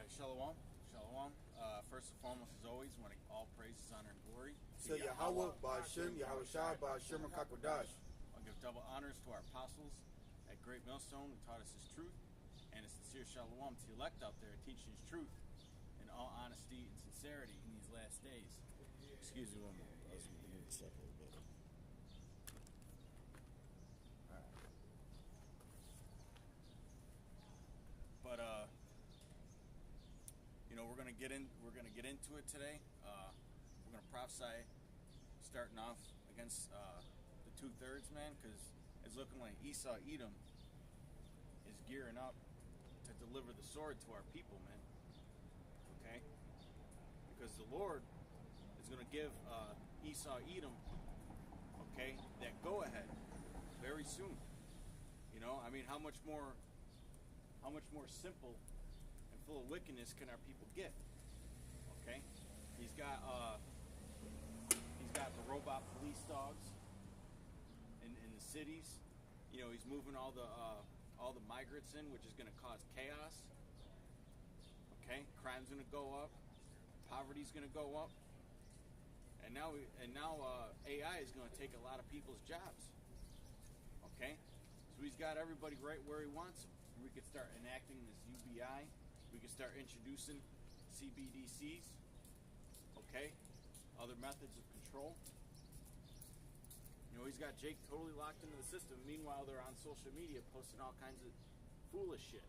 right, Shalom. Shalom. First and foremost, as always, want all praises, honor, and glory to Yahweh, Ba'Shem, Yahweh Shai, Ba'Shem, and Kakodash. I'll give double honors to our apostles at Great Millstone who taught us His truth, and a sincere Shalom to the elect out there teaching His truth in all honesty and sincerity in these last days. Excuse me one moment. I was going to move this up a little bit. All right. But we're gonna get into it today. We're gonna prophesy, starting off against the 2/3, man, because it's looking like Esau Edom is gearing up to deliver the sword to our people, man. Okay, because the Lord is gonna give Esau Edom, okay, that go ahead very soon. I mean, how much more simple and full of wickedness can our people get? Okay, he's got the robot police dogs in the cities. He's moving all the migrants in, which is going to cause chaos. Okay, crime's going to go up, poverty's going to go up, and now AI is going to take a lot of people's jobs. Okay, so he's got everybody right where he wants them. We could start enacting this UBI. We could start introducing CBDCs. Okay? Other methods of control. He's got Jake totally locked into the system. Meanwhile, they're on social media posting all kinds of foolish shit.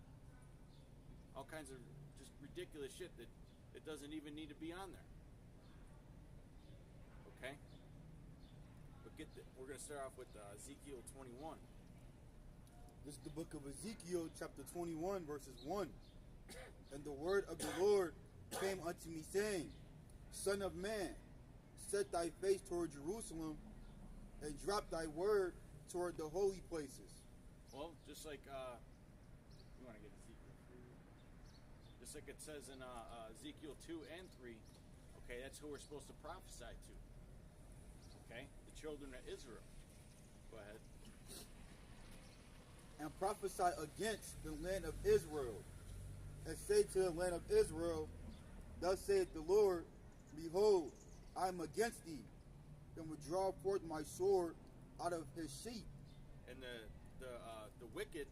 All kinds of just ridiculous shit that it doesn't even need to be on there. Okay? But we're going to start off with Ezekiel 21. This is the book of Ezekiel, chapter 21, verses 1. And the word of the Lord came unto me, saying, Son of man, set thy face toward Jerusalem, and drop thy word toward the holy places. Well, just like, you want to get Ezekiel 3? Just like it says in Ezekiel 2 and 3, okay, that's who we're supposed to prophesy to. Okay? The children of Israel. Go ahead. And prophesy against the land of Israel, and say to the land of Israel, Thus saith the Lord, Behold, I am against thee, and will draw forth my sword out of his sheath. And the wicked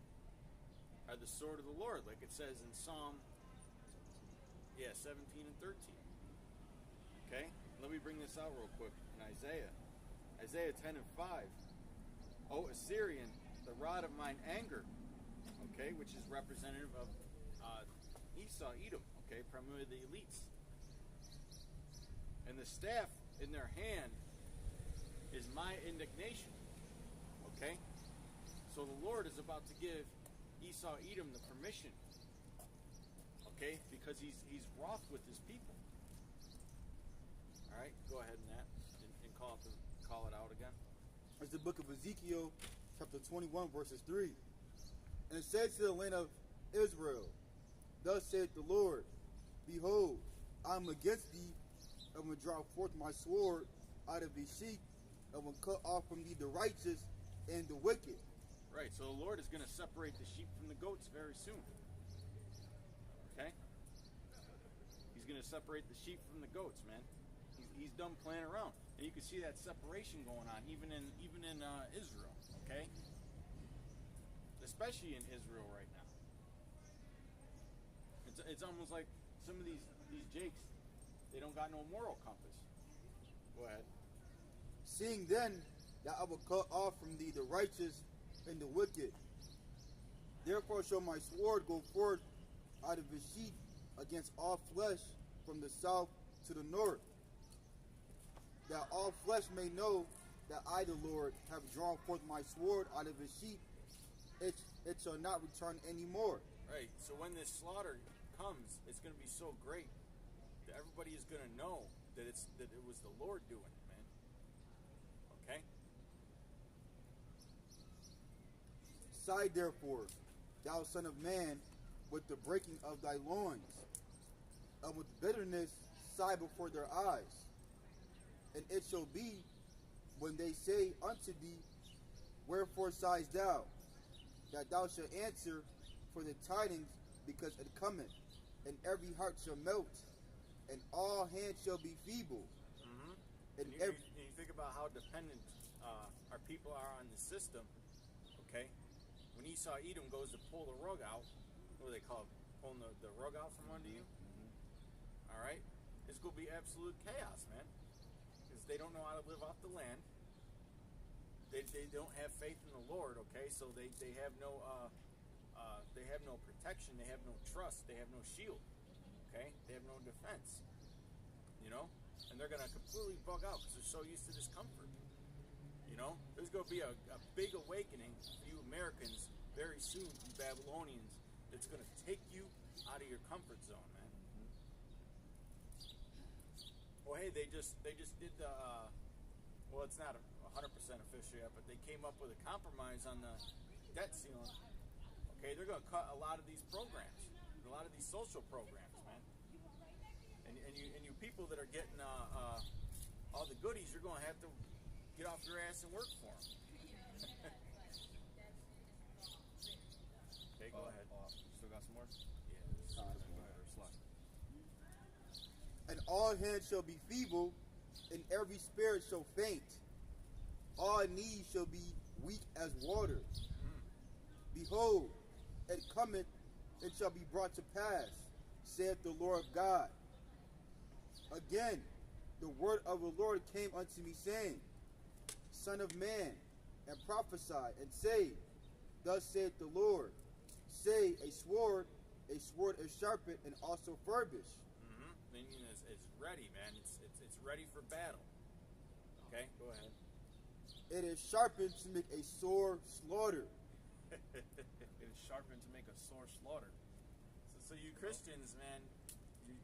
are the sword of the Lord, like it says in Psalm 17 and 13. Okay? Let me bring this out real quick in Isaiah 10 and 5. O Assyrian, the rod of mine anger, okay, which is representative of Esau, Edom, okay, primarily the elites. And the staff in their hand is my indignation, okay? So the Lord is about to give Esau, Edom the permission, okay, because he's wroth with his people. All right, go ahead and call it out again. It's the book of Ezekiel, chapter 21, verses 3. And it said to the land of Israel, Thus saith the Lord, Behold, I am against thee, and will draw forth my sword out of his sheath, and will cut off from thee the righteous and the wicked. Right, so the Lord is going to separate the sheep from the goats very soon. Okay? He's going to separate the sheep from the goats, man. He's done playing around, and you can see that separation going on, even in Israel. Okay, especially in Israel right now. It's almost like some of these jakes, they don't got no moral compass. Go ahead. Seeing then that I will cut off from thee the righteous and the wicked, therefore shall my sword go forth out of his sheath against all flesh from the south to the north, that all flesh may know that I, the Lord, have drawn forth my sword out of his sheath. It shall not return any more. Right. So when this slaughter comes, it's going to be so great that everybody is going to know that it was the Lord doing it, man. Okay. Sigh therefore, thou son of man, with the breaking of thy loins, and with bitterness sigh before their eyes. And it shall be, when they say unto thee, Wherefore sighest thou? That thou shalt answer, For the tidings, because it cometh. and every heart shall melt, and all hands shall be feeble. And you think about how dependent our people are on the system, okay? When Esau Edom goes to pull the rug out, what do they call it? Pulling the rug out from under you? All right? It's going to be absolute chaos, man. Because they don't know how to live off the land. They don't have faith in the Lord, okay? So they have no protection. They have no trust. They have no shield, okay? They have no defense, you know? And they're going to completely bug out because they're so used to this comfort. You know, there's going to be a big awakening for you Americans very soon, you Babylonians, that's going to take you out of your comfort zone, man. Well, hey, they just did the, well, it's not 100% official yet, but they came up with a compromise on the debt ceiling. Okay, they're going to cut a lot of these programs, a lot of these social programs, man. And you people that are getting all the goodies, you're going to have to get off your ass and work for them. Okay, go ahead. Still got some more? Yeah. And all hands shall be feeble, and every spirit shall faint. All knees shall be weak as water. Behold, it cometh, it shall be brought to pass, saith the Lord God. Again, the word of the Lord came unto me, saying, Son of man, and prophesy, and say, Thus saith the Lord, say, a sword is sharpened and also furbished. Meaning it's ready, man. It's ready for battle. Okay, go ahead. It is sharpened to make a sore slaughter. It is sharpened to make a sore slaughter. So you Christians, man, you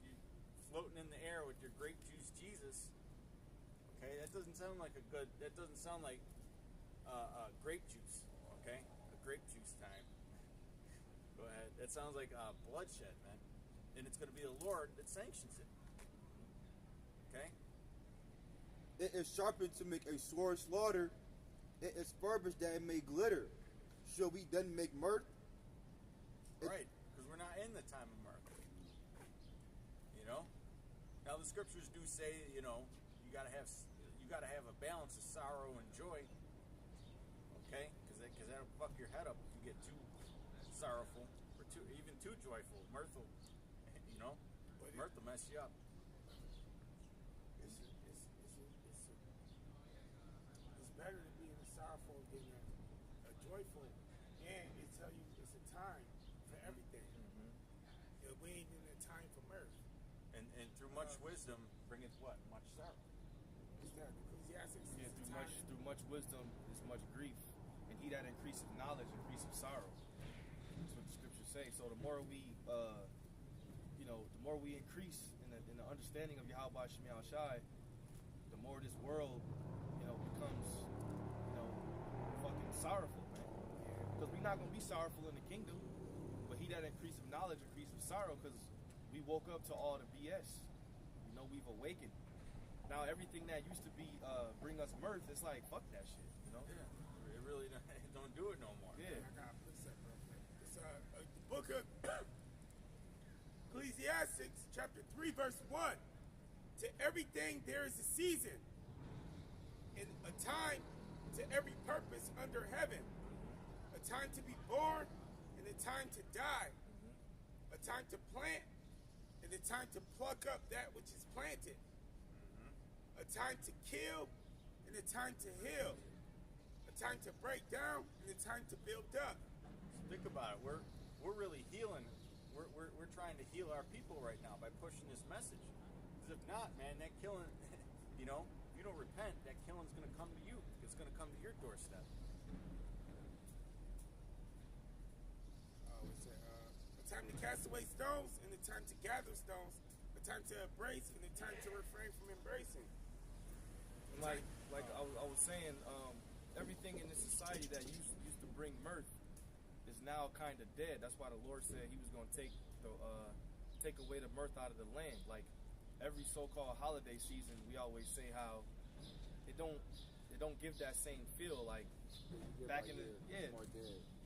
floating in the air with your grape juice Jesus. Okay, that doesn't sound like grape juice. Okay, a grape juice time. Go ahead. That sounds like bloodshed, man. And it's going to be the Lord that sanctions it. Okay? It is sharpened to make a sore slaughter. It is furbished that it may glitter. Shall we then make mirth? Right, because we're not in the time of mirth. You know? Now the scriptures do say, you know, you got to have a balance of sorrow and joy. Okay? Because that'll fuck your head up if you get too sorrowful or even too joyful, mirthful. You know? Mirth will mess you up. It's better to be in a sorrowful than a joyful, and it tell you it's a time for everything. We ain't in a time for mirth. And through much wisdom bringeth what? Much sorrow. It's that Ecclesiastes. Yeah, through much wisdom is much grief, and he that increaseth knowledge increaseth sorrow. That's what the scriptures say. So the more we, the more we increase in the understanding of Yahweh Shem Shai, the more this world, becomes, fucking sorrowful, man. Because we're not gonna be sorrowful in the kingdom, but he that increaseth knowledge increaseth sorrow, because we woke up to all the BS. We've awakened. Now everything that used to be bring us mirth, it's like fuck that shit. Yeah, it really don't do it no more. Yeah. I got to put that real quick. It's the book of Ecclesiastes, chapter 3, verse 1. To everything there is a season, and a time to every purpose under heaven. A time to be born, and a time to die. A time to plant, and a time to pluck up that which is planted. A time to kill, and a time to heal. A time to break down, and a time to build up. So think about it. We're really healing. We're trying to heal our people right now by pushing this message. Because if not, man, that killing, if you don't repent, that killing's going to come to you. It's going to come to your doorstep. A time to cast away stones, and a time to gather stones. A time to embrace, and a time to refrain from embracing. Like I was saying, everything in this society that used to bring mirth is now kind of dead. That's why the Lord said He was going to take away the mirth out of the land. Like every so-called holiday season, we always say how it don't give that same feel. Like back in the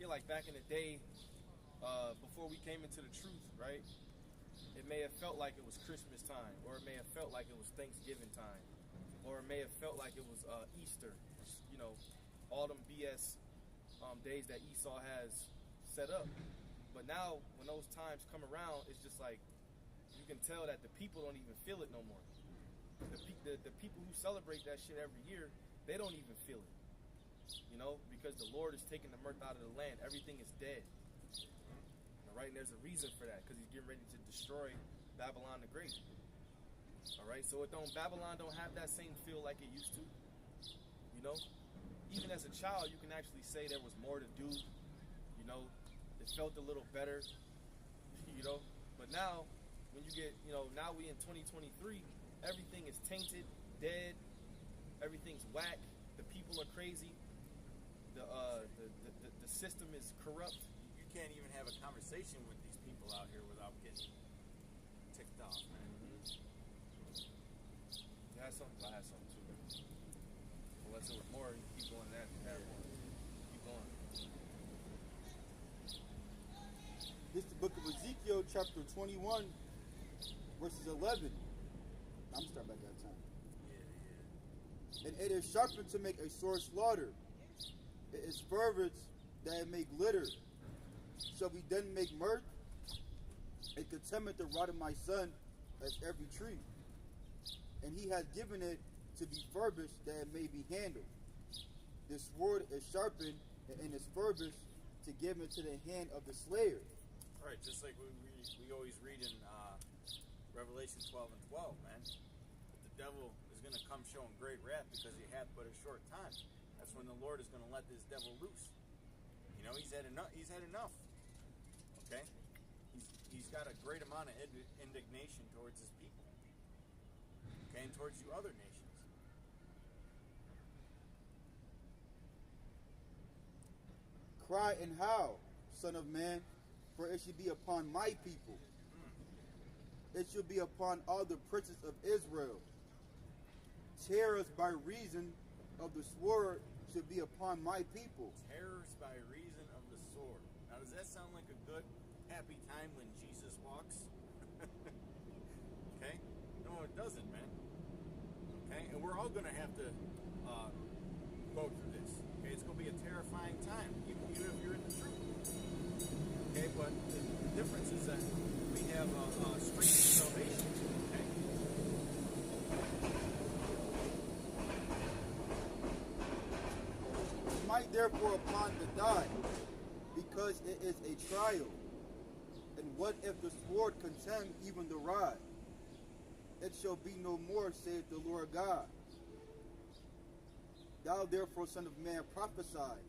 like back in the day, before we came into the truth, right? It may have felt like it was Christmas time, or it may have felt like it was Thanksgiving time, or it may have felt like it was Easter. You know, all them BS days that Esau has set up. But now, when those times come around, it's just like you can tell that the people don't even feel it no more. The people who celebrate that shit every year, they don't even feel it. You know, because the Lord is taking the mirth out of the land. Everything is dead. Right, and there's a reason for that, because he's getting ready to destroy Babylon the Great. All right, so Babylon don't have that same feel like it used to. You know, even as a child, you can actually say there was more to do. You know, it felt a little better. You know, but now when you get, you know, now we in 2023, everything is tainted, dead. Everything's whack. The people are crazy. The system is corrupt. You can't even have a conversation with these people out here without getting ticked off, man. I had something too. Unless it was more, you keep going that one. Keep going. This is the book of Ezekiel, chapter 21, verses 11. I'm starting back that time. And it is sharpened to make a sore slaughter. It is fervent that it may glitter. Shall we then make mirth and contempt the rod of my son as every tree? And he has given it to be furbished that it may be handled. The sword is sharpened and is furbished to give into the hand of the slayer. Right, just like we always read in Revelation 12 and 12, man. That the devil is going to come showing great wrath because he hath but a short time. That's when the Lord is going to let this devil loose. You know, he's had enough. Okay? He's got a great amount of indignation towards his people. Okay, and towards you other nations. Cry and howl, son of man, for it should be upon my people. It should be upon all the princes of Israel. Terrors by reason of the sword should be upon my people. Terrors by reason of the sword. Now, does that sound like a good, happy time when Jesus walks? Okay? No, it doesn't, man. Okay? And we're all going to have to go through this. Okay? It's going to be a terrifying time, even if you're in the truth. Okay? But the difference is that we have strength and salvation. Okay? Smite therefore upon the die, because it is a trial. And what if the sword contemn even the rod? It shall be no more, saith the Lord God. Thou therefore, son of man, prophesy,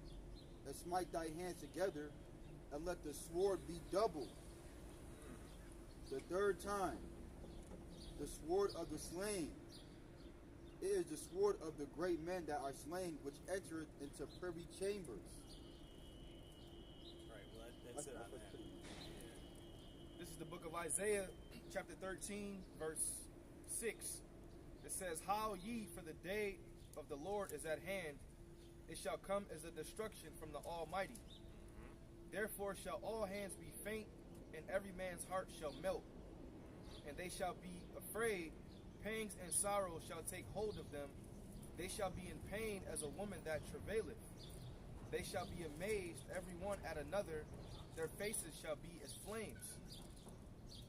and smite thy hands together, and let the sword be doubled. The third time, the sword of the slain. It is the sword of the great men that are slain, which entereth into privy chambers. Right, well, that's it on that. This is the book of Isaiah, chapter 13, verse 6. It says, Howl ye, for the day of the Lord is at hand. It shall come as a destruction from the Almighty. Therefore shall all hands be faint, and every man's heart shall melt. And they shall be afraid. Pangs and sorrow shall take hold of them. They shall be in pain as a woman that travaileth. They shall be amazed, every one at another. Their faces shall be as flames.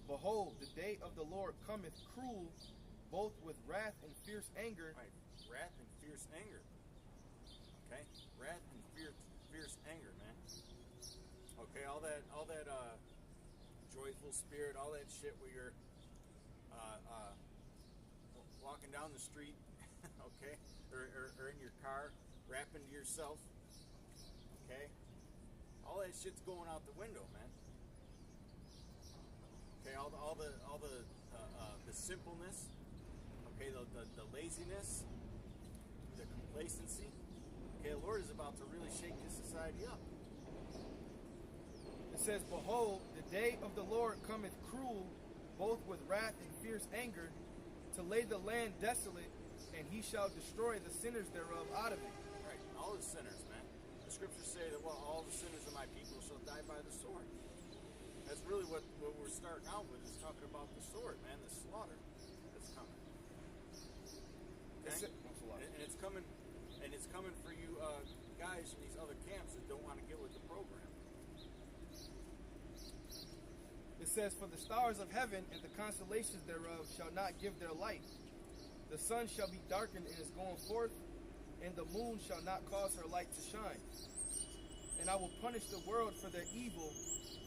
Behold, the day of the Lord cometh cruel, both with wrath and fierce anger. Right, wrath and fierce anger. Okay, wrath and fierce anger, man. Okay, all that joyful spirit, all that shit where you're walking down the street, okay, or in your car, rapping to yourself, okay, all that shit's going out the window, man. Okay, all the simpleness, okay, the laziness, the complacency. Okay, the Lord is about to really shake this society up. It says, Behold, the day of the Lord cometh cruel, both with wrath and fierce anger, to lay the land desolate, and he shall destroy the sinners thereof out of it. Right, all the sinners, man. The scriptures say that, well, all the sinners of my people shall die by the sword. That's really what we're starting out with, is talking about the sword, man, the slaughter that's coming. Okay? And it's coming, for you guys in these other camps that don't want to get with the program. It says, "For the stars of heaven and the constellations thereof shall not give their light. The sun shall be darkened in its going forth, and the moon shall not cause her light to shine. And I will punish the world for their evil,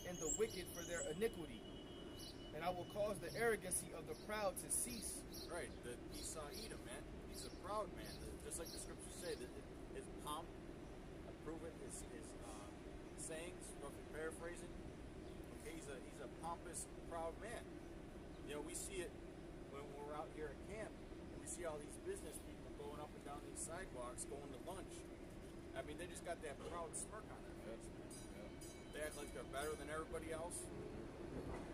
and the wicked for their iniquity. And I will cause the arrogancy of the proud to cease." Right, the Esau Edom, man. He's a proud man. Just like the scriptures say, that his pomp, I prove it, his sayings, roughly paraphrasing. Okay, he's a pompous, proud man. You know, we see it when we're out here at camp, and we see all these business people going up and down these sidewalks, going to lunch. I mean, they just got that proud smirk on their face. They act like they're better than everybody else.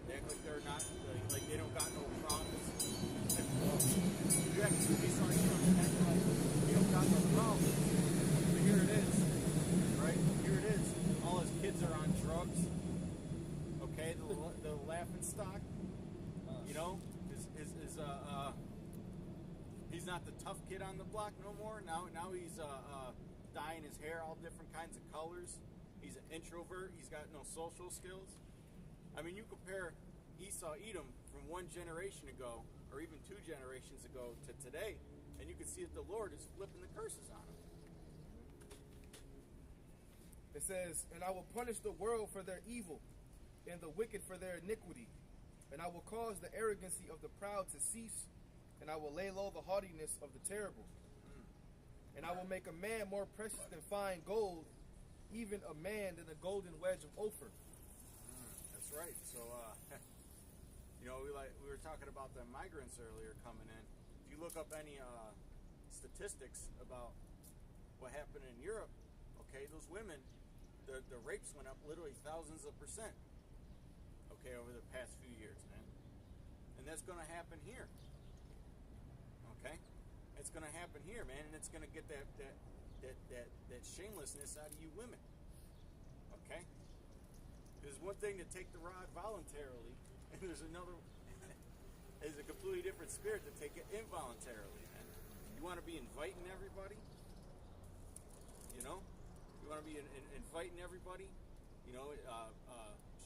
They act like they're not, like they don't got no problems. You act like you act like you don't got no problems. But here it is, right? Here it is. All his kids are on drugs. Okay, the laughing stock. You know, he's not the tough kid on the block no more. Now he's dyeing his hair all different kinds of colors. He's an introvert. He's got no social skills. I mean, you compare Esau Edom from one generation ago, or even 2 generations ago, to today, and you can see that the Lord is flipping the curses on him. It says, "And I will punish the world for their evil, and the wicked for their iniquity. And I will cause the arrogancy of the proud to cease, and I will lay low the haughtiness of the terrible. And I will make a man more precious than fine gold, even a man than a golden wedge of Ophir." That's right. So, you know, we were talking about the migrants earlier coming in. If you look up any statistics about what happened in Europe, okay, those women, the rapes went up literally thousands of %. Okay, over the past few years, man. And that's going to happen here. Okay? It's going to happen here, man, and it's going to get that shamelessness out of you women. Okay? There's one thing to take the rod voluntarily, and there's another, there's a completely different spirit to take it involuntarily, man. You want to be inviting everybody? You know? You want to be inviting everybody? You know,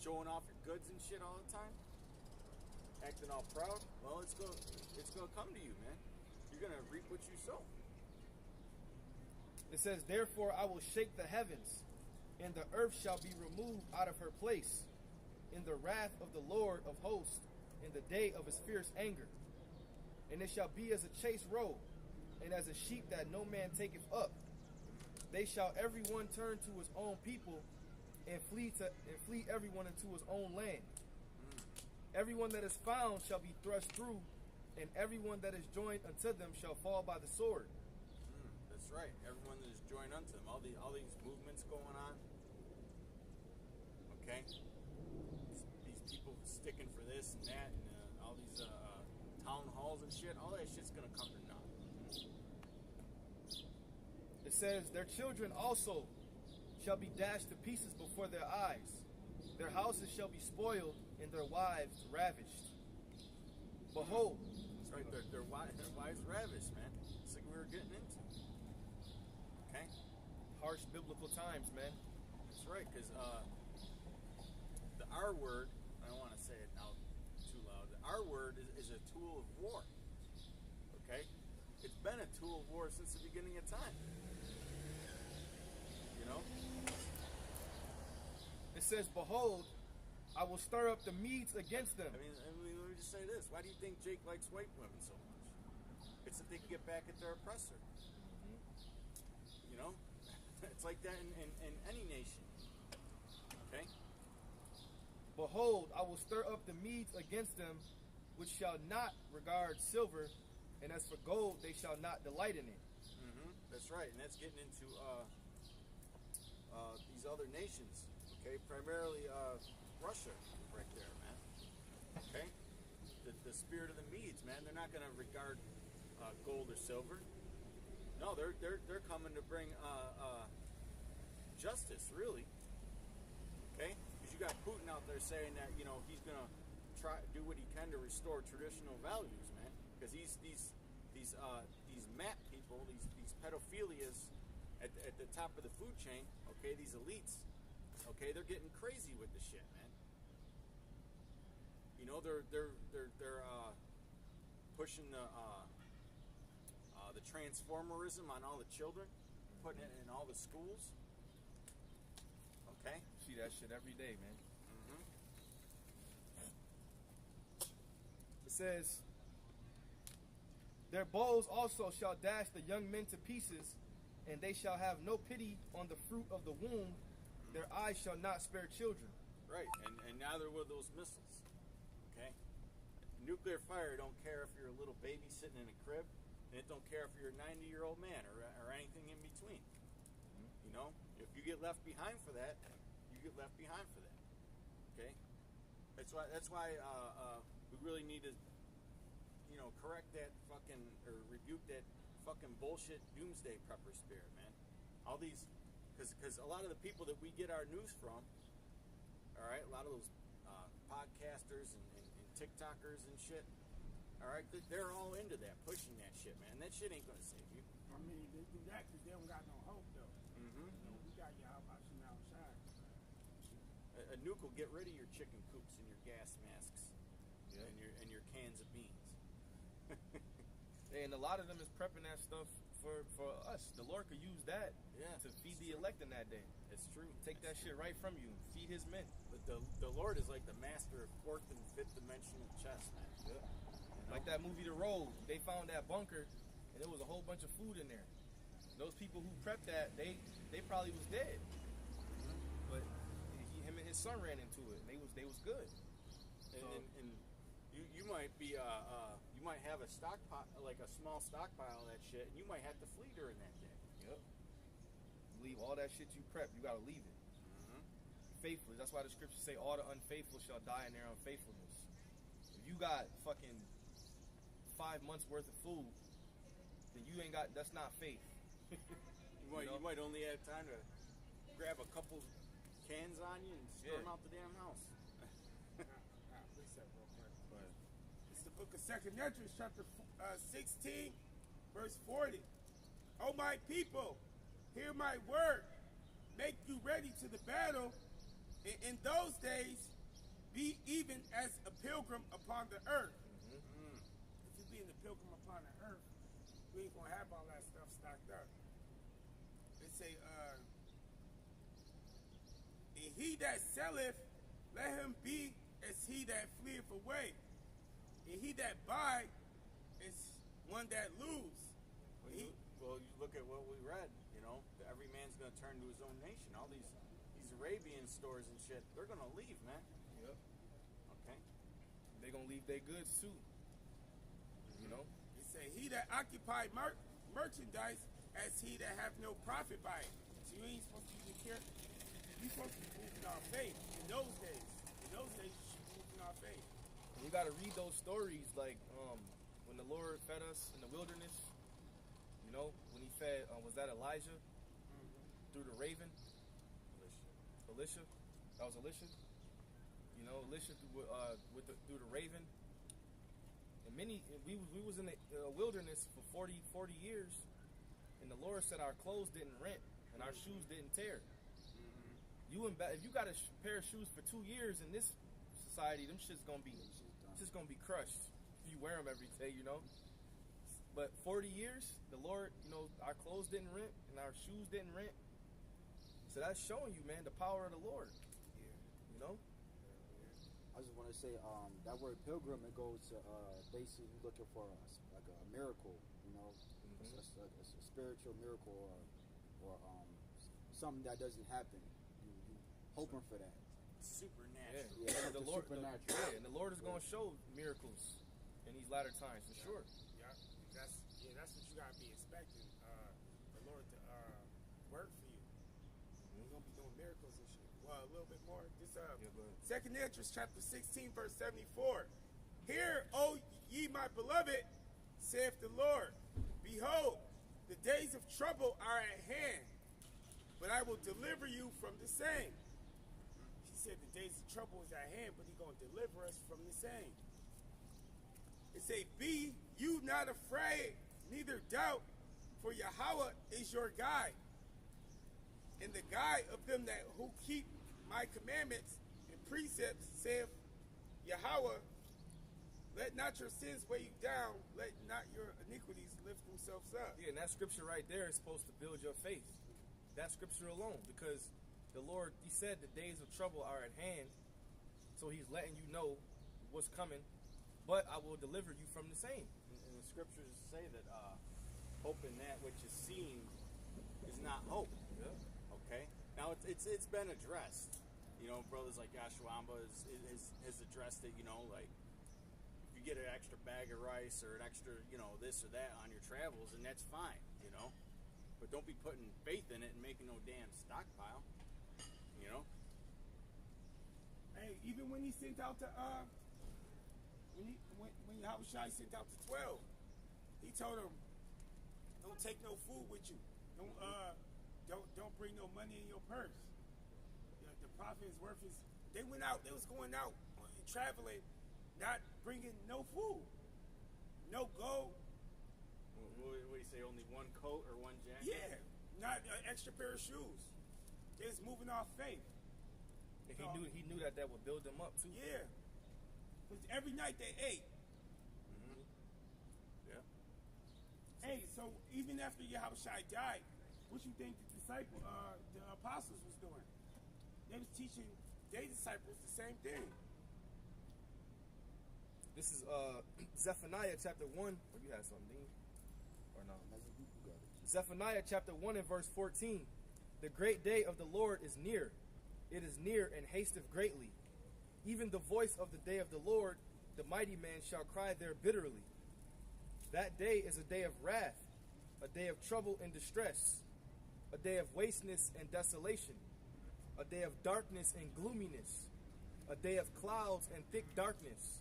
showing off your goods and shit all the time? Acting all proud? Well, it's gonna come to you, man. You're gonna reap what you sow. It says, "Therefore I will shake the heavens, and the earth shall be removed out of her place, in the wrath of the Lord of hosts, in the day of his fierce anger. And it shall be as a chase roe, and as a sheep that no man taketh up. They shall every one turn to his own people, and flee everyone into his own land. Everyone that is found shall be thrust through, and everyone that is joined unto them shall fall by the sword." That's right. Everyone that is joined unto them. All these movements going on. Okay. These people sticking for this and that, and all these town halls and shit. All that shit's gonna come to naught. It says, "Their children also shall be dashed to pieces before their eyes. Their houses shall be spoiled, and their wives ravished. Behold." That's right, their wives ravished, man. It's like we were getting into. Okay? Harsh biblical times, man. That's right, because the R word, I don't want to say it out too loud, the R word is a tool of war. Okay? It's been a tool of war since the beginning of time. You know? It says, "Behold, I will stir up the Medes against them." I mean, let me just say this. Why do you think Jake likes white women so much? It's that they can get back at their oppressor. You know? It's like that in any nation. Okay? "Behold, I will stir up the Medes against them, which shall not regard silver, and as for gold, they shall not delight in it." That's right, and that's getting into these other nations. Okay, primarily Russia, right there, man. Okay, the spirit of the Medes, man. They're not going to regard gold or silver. No, they're coming to bring justice, really. Okay, because you got Putin out there saying that he's going to try do what he can to restore traditional values, man. Because these map people, these pedophilias at the top of the food chain, okay, these elites, okay, they're getting crazy with the shit, man. You know, they're pushing the transformerism on all the children, putting it in all the schools. Okay, See that shit every day, man. mm-hmm. It says, their bows also shall dash the young men to pieces, and they shall have no pity on the fruit of the womb. Their eyes shall not spare children. Right, and neither will those missiles. Okay, nuclear fire don't care if you're a little baby sitting in a crib, and it don't care if you're a 90-year-old man or anything in between. You know, if you get left behind for that, you get left behind for that. Okay, that's why we really need to, you know, correct that fucking or rebuke that fucking bullshit doomsday prepper spirit, man. All these, because a lot of the people that we get our news from, all right, a lot of those podcasters and TikTokers and shit, all right, they're all into that, pushing that shit, man. That shit ain't gonna save you. I mean, they do that because they don't got no hope, though. Mm-hmm. You know, we got your help out now outside. A nuke will get rid of your chicken coops and your gas masks, and your cans of beans. And a lot of them is prepping that stuff for us. The Lord could use that to feed the elect in that day. It's true. Take that shit right from you. Feed his men. But the Lord is like the master of fourth and fifth dimensional chess, man. Yeah. Like that movie The Road. They found that bunker, and there was a whole bunch of food in there. Those people who prepped that, they probably was dead. But him and his son ran into it, and they was good. And you might be you might have a stockpile, like a small stockpile of that shit, and you might have to flee during that day. Yep. Leave all that shit you prep. You gotta leave it. Mm-hmm. Faithfully. That's why the scriptures say all the unfaithful shall die in their unfaithfulness. If you got fucking 5 months worth of food, then you ain't got. That's not faith. You might only have time to grab a couple cans on you and storm out the damn house. It's the book of 2nd Ezra, chapter 16, verse 40. O my people, hear my word. Make you ready to the battle. In those days, be even as a pilgrim upon the earth. Mm-hmm. If you being a pilgrim upon the earth, we ain't gonna have all that stuff stocked up. They say, and he that selleth, let him be as he that fleeth away. And he that buy is one that lose. Well, you look at what we read, you know, that every man's going to turn to his own nation. All these Arabian stores and shit, they're going to leave, man. Yep. Okay. They're going to leave their goods too. You know? It say, he that occupy merchandise as he that have no profit by it. So you ain't supposed to even care. You're supposed to be moving our faith in those days. In those days, you should be moving our faith. We got to read those stories like when the Lord fed us in the wilderness. You know, when he fed, was that Elijah? Through the raven? Elisha? That was Elisha? You know, Elisha through the raven. And we was in the wilderness for 40 years, and the Lord said our clothes didn't rent and our shoes didn't tear. If you got a pair of shoes for 2 years in this society, them shit's gonna be crushed if you wear them every day, you know. But 40 years, the Lord, you know, our clothes didn't rent and our shoes didn't rent. So that's showing you, man, the power of the Lord. You know. I just want to say that word pilgrim, it goes to basically looking for like a miracle, you know, a spiritual miracle or something that doesn't happen. You hoping for that. Supernatural. Yeah, the Lord, supernatural. and the Lord is going to show miracles in these latter times for sure. That's what you gotta be expecting. The Lord to work for you. We're gonna be doing miracles and shit. Well, a little bit more. This 2nd Ezra, chapter 16, verse 74. Hear, O ye my beloved, saith the Lord. Behold, the days of trouble are at hand, but I will deliver you from the same. He said the days of trouble is at hand, but he's going to deliver us from the same. It say, be you not afraid, neither doubt, for Yahweh is your guide. And the guide of them that who keep my commandments and precepts, saith Yahweh, let not your sins weigh you down, let not your iniquities lift themselves up. Yeah, and that scripture right there is supposed to build your faith. That scripture alone, because the Lord, he said the days of trouble are at hand, so he's letting you know what's coming, but I will deliver you from the same. And the scriptures say that hope in that which is seen is not hope. Yeah. Okay? Now, it's been addressed. You know, brothers like Yashwamba has addressed it, you know, like, if you get an extra bag of rice or an extra, you know, this or that on your travels, and that's fine, you know? But don't be putting faith in it and making no damn stockpile, you know? Hey, even when he sent out the, when Yahushua sent out the 12, he told them, don't take no food with you. Don't bring no money in your purse. The prophet is worth his. They went out. They was going out traveling, not bringing no food, no gold. What do you say? Only one coat or one jacket? Yeah, not an extra pair of shoes. They was moving off faith. And he knew that would build them up too. Yeah, because every night they ate. Mm-hmm. Yeah. Hey, so even after Yahushua died, what you think the apostles was doing? They was teaching their disciples the same thing. This is Zephaniah chapter 1. Or you had something, Dean? Or no? Zephaniah chapter 1 and verse 14. The great day of the Lord is near. It is near and hasteth greatly. Even the voice of the day of the Lord, the mighty man shall cry there bitterly. That day is a day of wrath, a day of trouble and distress, a day of wasteness and desolation, a day of darkness and gloominess, a day of clouds and thick darkness,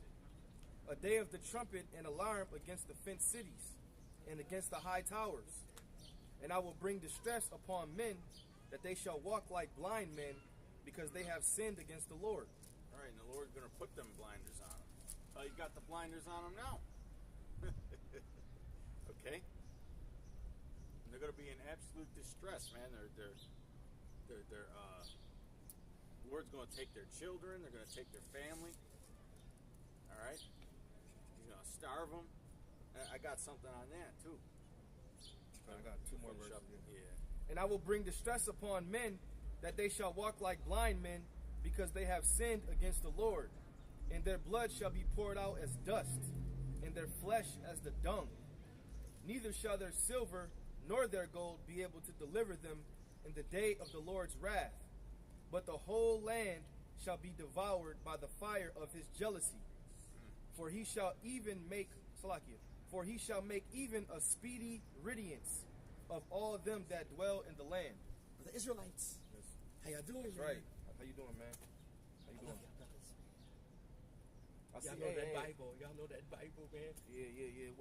a day of the trumpet and alarm against the fenced cities and against the high towers. And I will bring distress upon men, that they shall walk like blind men, because they have sinned against the Lord. All right, and the Lord's going to put them blinders on them. You got the blinders on them now. Okay? And they're going to be in absolute distress, man. The Lord's going to take their children. They're going to take their family. All right? He's going to starve them. I got something on that, too. I got two more verses. Yeah. And I will bring distress upon men, that they shall walk like blind men, because they have sinned against the Lord. And their blood shall be poured out as dust, and their flesh as the dung. Neither shall their silver nor their gold be able to deliver them in the day of the Lord's wrath. But the whole land shall be devoured by the fire of his jealousy. For he shall make even a speedy riddance of all them that dwell in the land. The Israelites. Yes. How y'all doing? That's man? right. How you doing, man? How you I love doing? y'all brothers, man. I see. Y'all know that Hey. Bible. Y'all know that Bible, man. Yeah.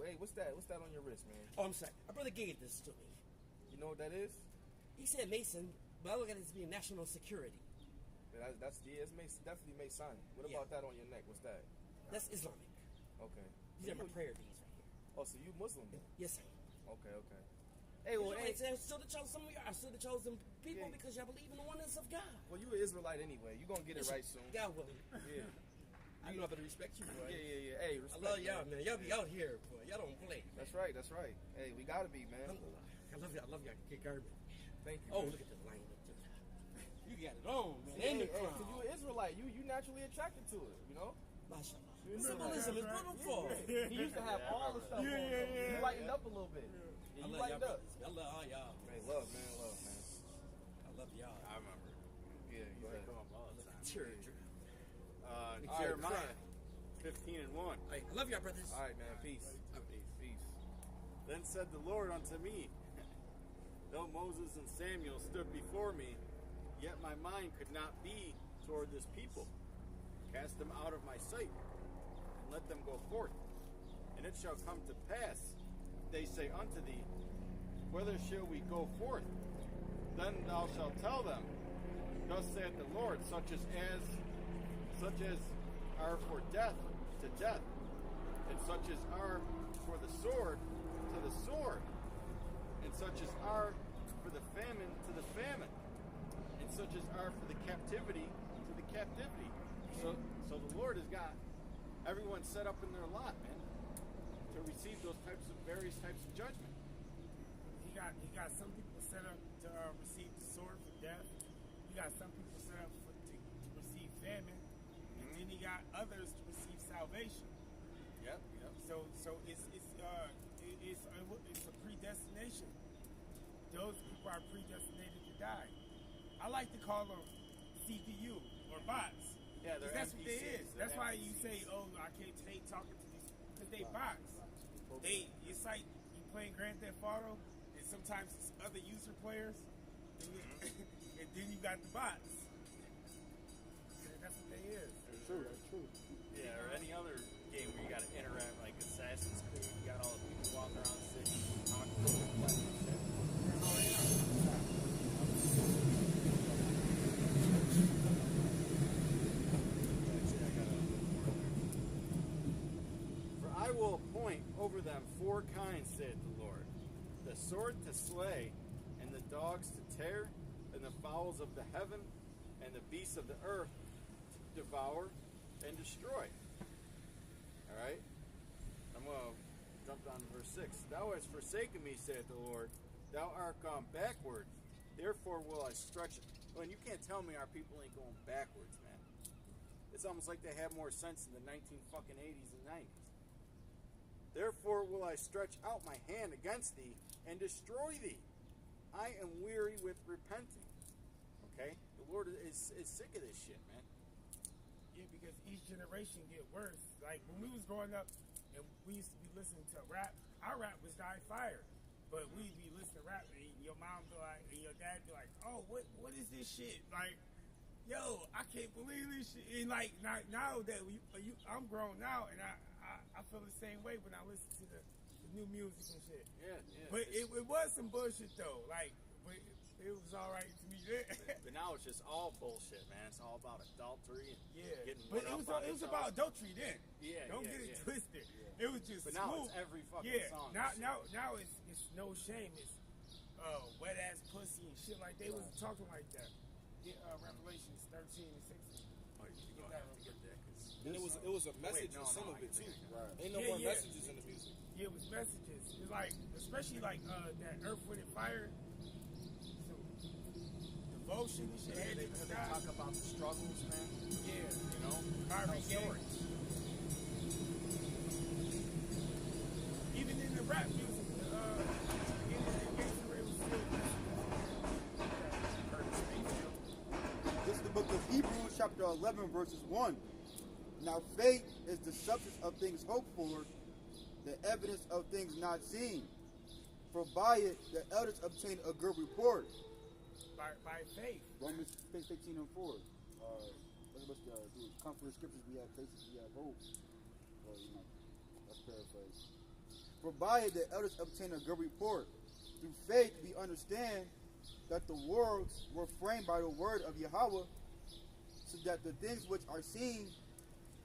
Hey, what's that? What's that on your wrist, man? Oh, I'm sorry. My brother gave this to me. You know what that is? He said Mason, but I look at it as being national security. It's definitely Masonic. What Yeah. about that on your neck? What's that? That's Islamic. Okay. These are my prayer beads right here. Oh, so you Muslim? Yes, sir. Okay. Hey, well, hey, Still the chosen. Some of you are still the chosen people Yeah. because y'all believe in the oneness of God. well, you an Israelite anyway. You gonna get it right soon. God willing. Yeah. I know how to respect you, boy. Yeah. Hey, I respect, love y'all, man. Y'all be out here, boy. Y'all don't play. That's right. Hey, we gotta be, man. I love y'all. Kick garbage. Thank you. Oh, man. look at the line up there. You got it on, man. Hey, And the hey, crown. 'cause you an Israelite. You naturally attracted to it, you know? Mashallah. You know Symbolism is beautiful. He used to have all the stuff on. Yeah. You lightened up a little bit. I You love y'all lightened up. brothers. I love all y'all. Man, love, man. I love y'all. I remember. Yeah, You go ahead. come up all the time. Sure. Jeremiah 15 and 1. Hey, I love y'all, brothers. All right, man. Peace. Peace. Then said the Lord unto me, though Moses and Samuel stood before me, yet my mind could not be toward this people. Cast them out of my sight, and let them go forth. And it shall come to pass, they say unto thee, whither shall we go forth? Then thou shalt tell them, Thus saith the Lord, such as are for death to death, and such as are for the sword to the sword, and such as are for the famine to the famine, and such as are for the captivity to the captivity. So the Lord has got everyone set up in their lot, man, to receive those various types of judgment. He got some people set up to receive the sword for death. He got some people set up to receive famine, and then he got others to receive salvation. Yep. So it's a predestination. Those people are predestinated to die. I like to call them CPU or bots. Yeah, they're that's what they NPCs. is. That's why you say, "Oh, I can't stay talking to these," because they bots. It's like you playing Grand Theft Auto, and sometimes it's other user players, and then you got the bots. That's what they is. That's true. Yeah, or any other game where you got to interact, like Assassin's Creed. You got all the people walking around the city talking to them, that shit. For I will appoint over them 4 kinds, saith the Lord: the sword to slay, and the dogs to tear, and the fowls of the heaven, and the beasts of the earth to devour and destroy. Alright? I'm going to jump down to verse 6. Thou hast forsaken me, saith the Lord. Thou art gone backward. Therefore will I stretch it. Well, and you can't tell me our people ain't going backwards, man. It's almost like they have more sense in the 1980s and 90s. Therefore will I stretch out my hand against thee and destroy thee. I am weary with repenting. Okay? The Lord is sick of this shit, man. Yeah, because each generation get worse. Like when we was growing up and we used to be listening to rap, our rap was die fire. But we'd be listening to rap and your mom be like, and your dad be like, "Oh, what is this shit?" Like, yo, I can't believe this shit. And like now that I'm grown now, and I feel the same way when I listen to the new music and shit. Yeah. But it was some bullshit though. Like, but it was all right to me. But now it's just all bullshit, man. It's all about adultery and getting but lit up. it was about adultery then. Don't get it twisted. Yeah. It was just But now smooth. it's every fucking song. Now it's no shame. It's wet ass pussy and shit like they wasn't talking like that. Revelations 13 and 16. Oh, you Get gonna that have to real get that. And it was a message in some of it too. Ain't no more messages in the music. Yeah, it was messages. It's like, especially like that Earth, Wind, and Fire. Devotion and shit. They talk about the struggles, man. Yeah. You know? Marvin Tell Gaye. stories. Even in the rap music, in Gmsgreatwaters, it was still This is the book of Hebrews, chapter 11, verses 1. Now faith is the substance of things hoped for, the evidence of things not seen. For by it the elders obtained a good report. by faith. Romans 15 and 4. Let's do come for the scriptures, we have faith, we have hope. Well, let's paraphrase. For by it the elders obtained a good report. Through faith we understand that the worlds were framed by the word of Yahweh, so that the things which are seen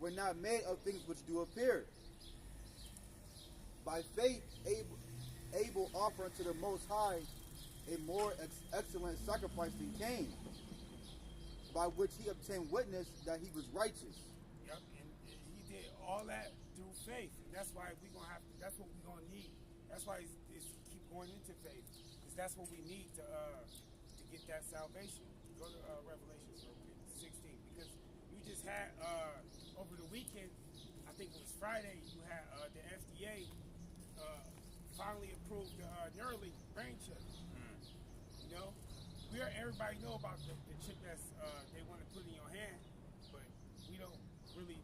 were not made of things which do appear. By faith Abel offered unto the Most High a more excellent sacrifice than Cain, by which he obtained witness that he was righteous. Yep, and he did all that through faith. And that's why that's what we're gonna need. That's why it's keep going into faith, because that's what we need to get that salvation. Go to Revelations real quick, 16, because you just had over the weekend, I think it was Friday, you had the FDA finally approved the Neuralink brain chip. You know, everybody know about the chip that's they want to put in your hand, but we don't really.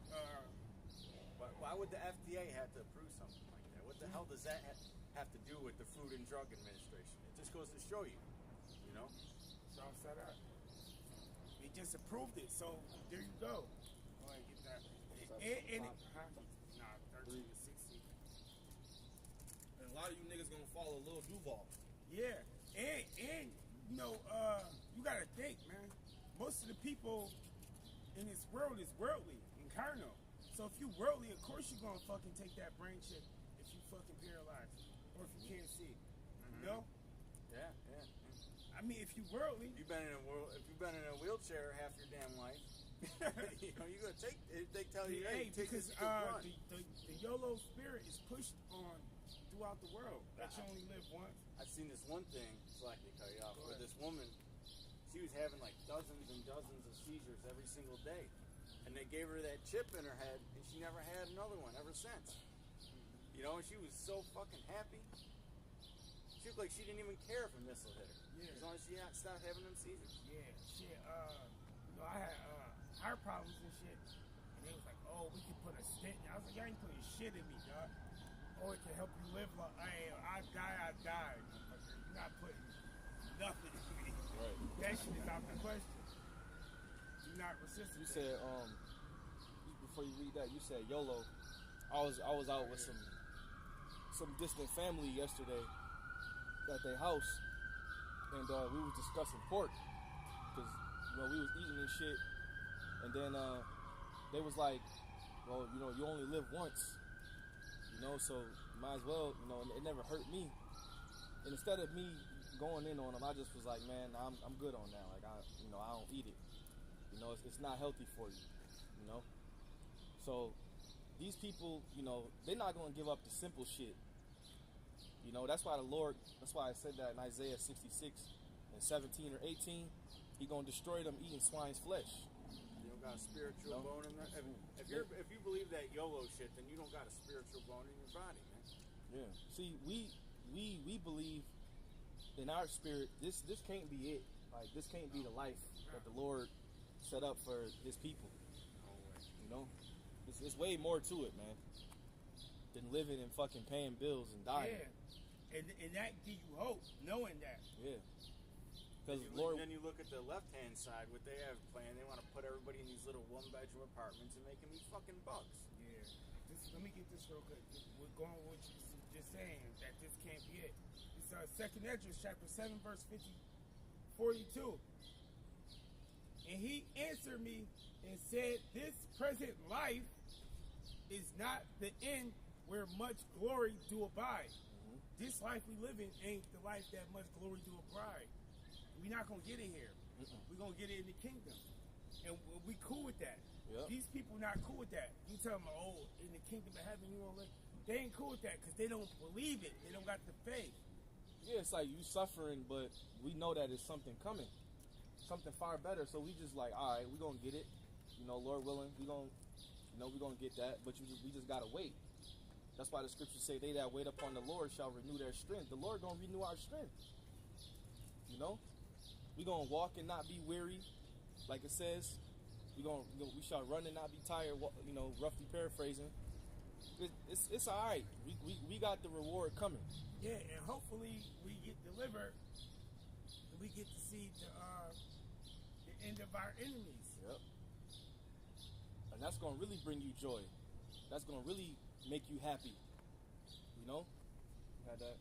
Why would the FDA have to approve something like that? What the hell does that have to do with the Food and Drug Administration? It just goes to show you, you know. It's all set up. They just approved it, so there you go. Go ahead, get that. Nah, 13 to 16. And a lot of you niggas gonna follow Lil Duval. Yeah, and you know, you gotta think, man. most of the people in this world is worldly and carnal. So if you worldly, of course you're gonna fucking take that brain chip if you fucking paralyzed or if you can't see. You know? Yeah. I mean, if you worldly, If you've been in a wheelchair half your damn life, you know you're gonna take. They tell you, hey, take because this run. the YOLO spirit is pushed on throughout the world. That you only live once. I've seen this one thing, so I can cut you off, Go where ahead. this woman, she was having like dozens and dozens of seizures every single day. And they gave her that chip in her head, and she never had another one ever since. You know, and she was so fucking happy. She looked like she didn't even care if a missile hit her. Yeah. As long as she stopped having them seizures. Yeah, shit. You know, I had heart problems and shit, and they was like, "Oh, we can put a stent." I was like, "Y'all ain't putting shit in me, dog. Oh, it can help you live long. Hey, I die. You're not putting nothing in me. Right. That shit is out the question. Do not resist. You said before you read that, you said YOLO. I was out with some distant family yesterday at their house, and we was discussing pork because we was eating and shit, and then they was like, well, you only live once, so might as well, and it never hurt me. And instead of me going in on them, I just was like, man, I'm good on that. Like I don't eat it. It's not healthy for you. So these people, they're not gonna give up the simple shit. That's why I said that in Isaiah 66 and 17 or 18, he gonna destroy them eating swine's flesh. You don't got a spiritual bone in there. If you believe that YOLO shit, then you don't got a spiritual bone in your body, man. Yeah. See, we believe in our spirit. This can't be it. Like this can't be the life that the Lord set up for His people. It's way more to it, man, than living and fucking paying bills and dying. Yeah, and that gives you hope, knowing that. Yeah. Because Then you look at the left-hand side, what they have planned. They want to put everybody in these little one-bedroom apartments and make them eat fucking bugs. Yeah. Let me get this real quick. We're going with what you just saying, that this can't be it. It's 2nd Esdras, chapter 7, verse 42. And he answered me and said, this present life is not the end where much glory do abide. Mm-hmm. This life we live in ain't the life that much glory do abide. We're not going to get it here. We're going to get it in the kingdom. And we cool with that. Yep. These people not cool with that. You tell them, oh, in the kingdom of heaven, you gonna live. They ain't cool with that because they don't believe it. They don't got the faith. Yeah, it's like you suffering, but we know that it's something coming. Something far better. So we just like, all right, we're going to get it. Lord willing, we're going to get that. But we just got to wait. That's why the scriptures say, they that wait upon the Lord shall renew their strength. The Lord going to renew our strength. We're going to walk and not be weary. Like it says, we shall run and not be tired, roughly paraphrasing. It's all right. We got the reward coming. Yeah, and hopefully we get delivered and we get to see the end of our enemies. Yep. And that's going to really bring you joy. That's going to really make you happy. You had that.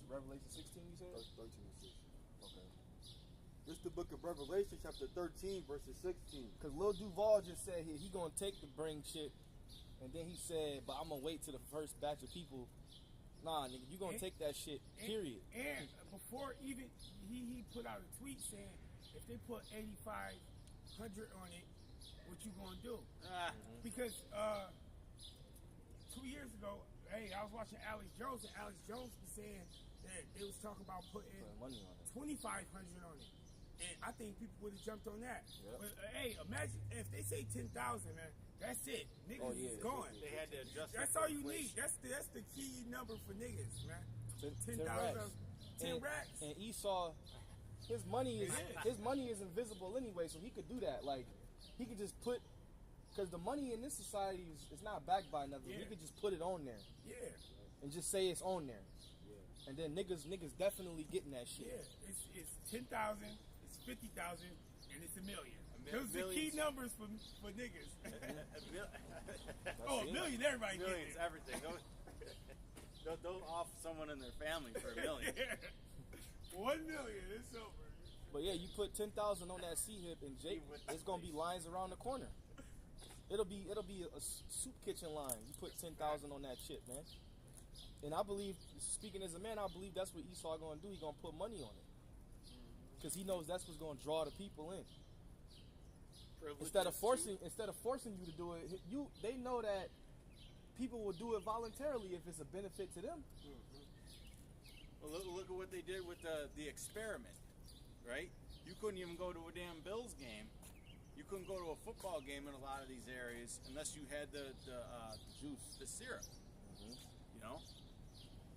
Revelation 16, you said? 13 and 16. Okay. This is the book of Revelation, chapter 13, verses 16. Because Lil Duval just said he going to take the brain shit, and then he said, but I'm going to wait till the first batch of people. Nah, nigga, you going to take that shit, period. And before even, he put out a tweet saying, if they put 8,500 on it, what you going to do? Because 2 years ago, I was watching Alex Jones, and Alex Jones was saying that they was talking about putting money on it. 2,500 on it. And I think people would have jumped on that. Yep. But imagine if they say 10,000, man. That's it. Niggas is going. They had to adjust. That's all you need. That's the key number for niggas, man. 10,000, 10 racks. And Esau, his money is invisible anyway, so he could do that. Like he could just put, because the money in this society is not backed by nothing. Yeah. He could just put it on there. Yeah. And just say it's on there. Yeah. And then niggas definitely getting that shit. Yeah. It's 10,000. It's 50,000, and it's $1 million. Those are the key numbers for niggas. $1 million, everybody millions, gets it. everything. Don't off someone in their family for $1 million. $1 million, it's over. But yeah, you put 10,000 on that C hip, and Jake, it's gonna be lines around the corner. It'll be a soup kitchen line. You put 10,000 on that chip, man. And I believe, speaking as a man, I believe that's what Esau gonna do. He gonna put money on it, because he knows that's what's gonna draw the people in. Instead of forcing you to do it, they know that people will do it voluntarily if it's a benefit to them. Well, look at what they did with the experiment, right? You couldn't even go to a damn Bills game. You couldn't go to a football game in a lot of these areas unless you had the juice, the syrup. You know,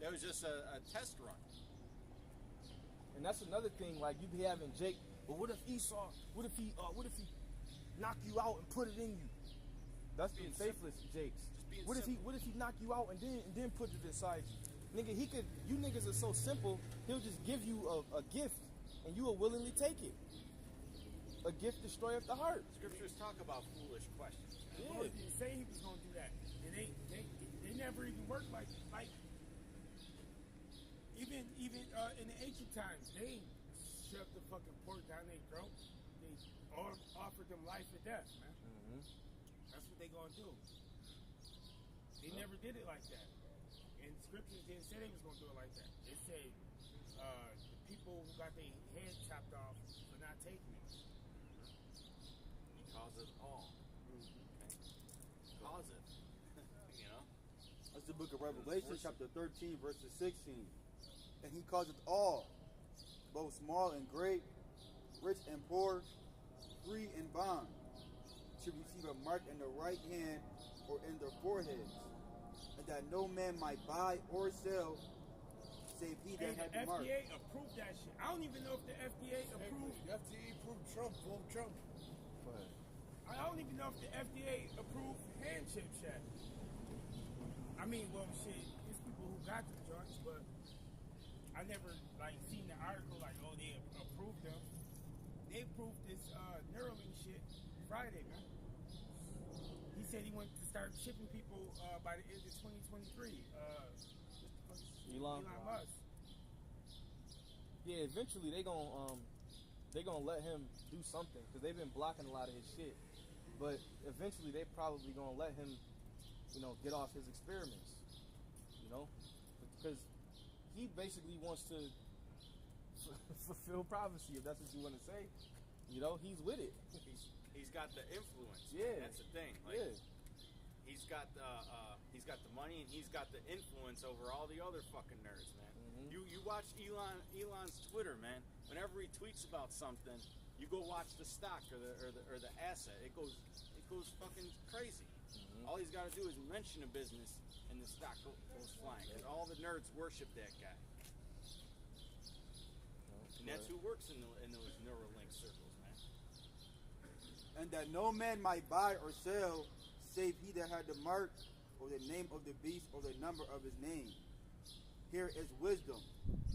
that was just a test run. And that's another thing. Like you be having Jake, but what if Esau? What if he knock you out and put it in you? That's being faithless, Jakes. What if he knock you out and then put it inside you? Nigga, you niggas are so simple, he'll just give you a gift and you will willingly take it. A gift destroyeth the heart. Scriptures talk about foolish questions. The Lord didn't say he was going to do that. And they never even worked like even in the ancient times, they shoved the fucking pork down their throat. They offered them life or death, man. That's what they gonna do. They never did it like that. And scriptures didn't say they was gonna do it like that. They say the people who got their head chopped off for not taking it. He calls it all. Calls it. You know? That's the book of Revelation, chapter 13, verses 16. And he calls it all, both small and great, rich and poor, free and bond, to receive a mark in the right hand or in their foreheads, and that no man might buy or sell save he that had the mark. The FDA approved that shit. I don't even know if the FDA approved. The FDA approved Trump. Vote Trump. I don't even know if the FDA approved hand chips yet. I mean, well, shit, it's people who got the joints, but I never seen the article oh, they approved them. They approved this Neuralink shit Friday, man. He said he wanted to start shipping people by the end of 2023. Elon Musk. Yeah, eventually they gonna let him do something, because they've been blocking a lot of his shit. But eventually they probably gonna let him, get off his experiments. Because he basically wants to fulfill prophecy, if that's what you want to say. He's with it. He's got the influence. Yeah, that's the thing. He's got the money and he's got the influence over all the other fucking nerds, man. You watch Elon's Twitter, man. Whenever he tweets about something, you go watch the stock or the asset. It goes fucking crazy. All he's got to do is mention a business and the stock goes flying. Because all the nerds worship that guy. And that's who works in those Neuralink circles, man. And that no man might buy or sell save he that had the mark or the name of the beast or the number of his name. Here is wisdom.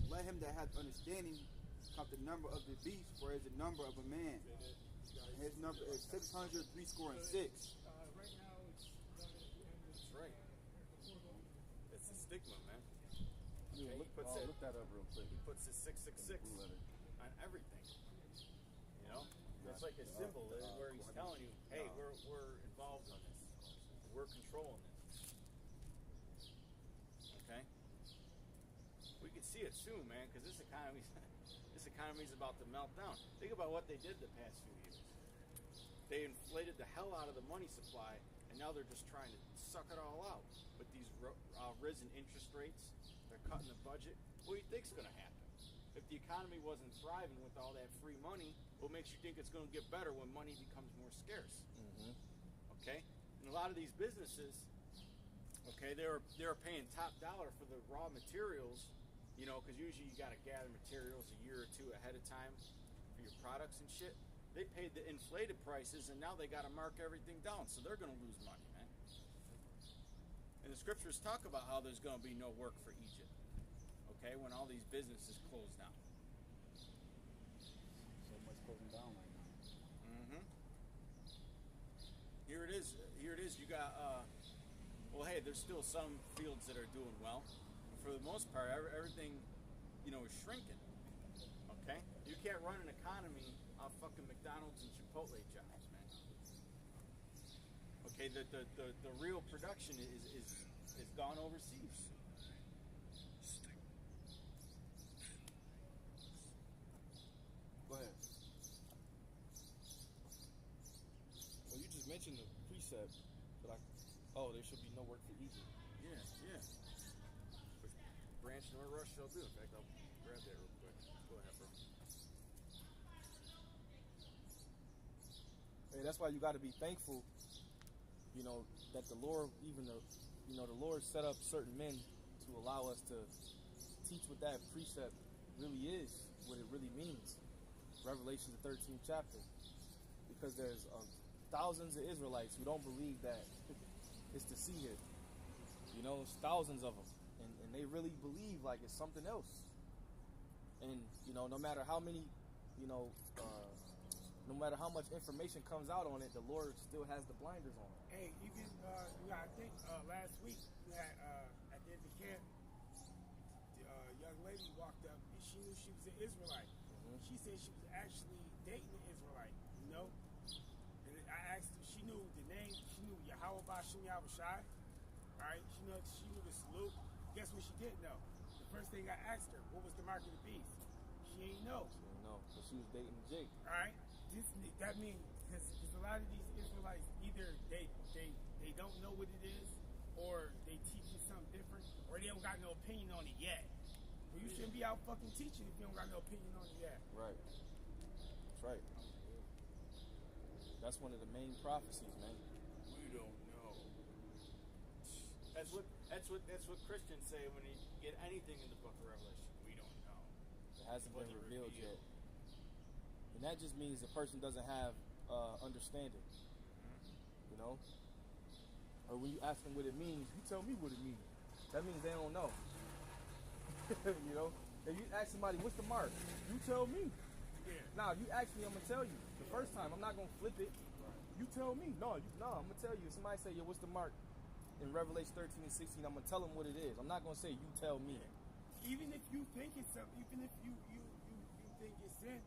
Let him that hath understanding count the number of the beast, for it is the number of a man. And his number is 636. That's right. It's a stigma, man. Yeah, look that up real quick. He puts his 666 on everything. It's like a symbol where he's telling you, hey, we're involved in this. We're controlling this. Okay? We can see it soon, man, because this economy's about to melt down. Think about what they did the past few years. They inflated the hell out of the money supply, and now they're just trying to suck it all out. With these risen interest rates, they're cutting the budget. What do you think's going to happen? If the economy wasn't thriving with all that free money, what makes you think it's going to get better when money becomes more scarce? Okay? And a lot of these businesses, okay, they were paying top dollar for the raw materials, because usually you got to gather materials a year or two ahead of time for your products and shit. They paid the inflated prices, and now they got to mark everything down, so they're going to lose money, man. And the scriptures talk about how there's going to be no work for Egypt, okay, when all these businesses close down. So much closing down right now. Here it is. You got, hey, there's still some fields that are doing well. But for the most part, everything, is shrinking. Okay? You can't run an economy off fucking McDonald's and Chipotle jobs, man. Okay, the real production is gone overseas. Go ahead. Well, you just mentioned the precept, but there should be no work for Egypt. Yeah. Which branch nor rush shall do. In fact, I'll grab that real quick. Go ahead, bro. Hey, that's why you got to be thankful, that the Lord, the Lord set up certain men to allow us to teach what that precept really is, what it really means. Revelation, the 13th chapter. Because there's thousands of Israelites who don't believe that it's the sea here. It's thousands of them. And they really believe like it's something else. And, no matter how many, no matter how much information comes out on it, the Lord still has the blinders on. Hey, even I think last week we had at the end of camp, the young lady walked up and she knew she was an Israelite. Mm-hmm. She said she was actually dating an Israelite, And I asked her, she knew the name, she knew Yahweh Bashim Yahushai. Alright, she knew the salute. Guess what she didn't know? The first thing I asked her, what was the mark of the beast? She ain't know. She didn't know, but she was dating Jake. Alright, that means because a lot of these Israelites either they don't know what it is, or they teach you something different, or they don't got no opinion on it yet. Well, you shouldn't be out fucking teaching if you don't got no opinion on it yet. Right. That's right. That's one of the main prophecies, man. We don't know. That's what Christians say when they get anything in the book of Revelation. We don't know. It hasn't been revealed yet. And that just means the person doesn't have understanding. Or when you ask them what it means, you tell me what it means. That means they don't know. If you ask somebody, what's the mark? You tell me. Yeah. Now, if you ask me, I'm going to tell you. The first time, I'm not going to flip it. You tell me. No, I'm going to tell you. If somebody say, what's the mark? In Revelation 13 and 16, I'm going to tell them what it is. I'm not going to say, you tell me. Even if you think it's something, even if you think it's sin,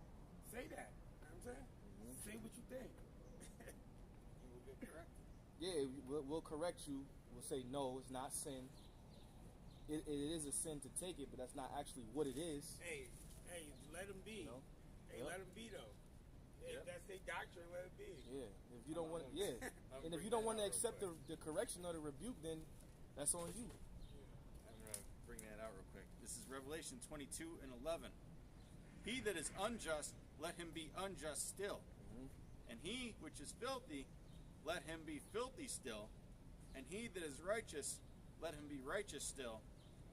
say that. You know what I'm saying? Mm-hmm. Say what you think. You will get corrected. Yeah, we'll correct you. We'll say, no, it's not sin. It is a sin to take it, but that's not actually what it is. Hey, let them be. Hey, let them be, though. If that's their doctrine, let it be. Yeah. If you don't want, and if you don't want to accept the correction or the rebuke, then that's on you. I'm going to bring that out real quick. This is Revelation 22 and 11. He that is unjust, let him be unjust still. Mm-hmm. And he which is filthy, let him be filthy still. And he that is righteous, let him be righteous still.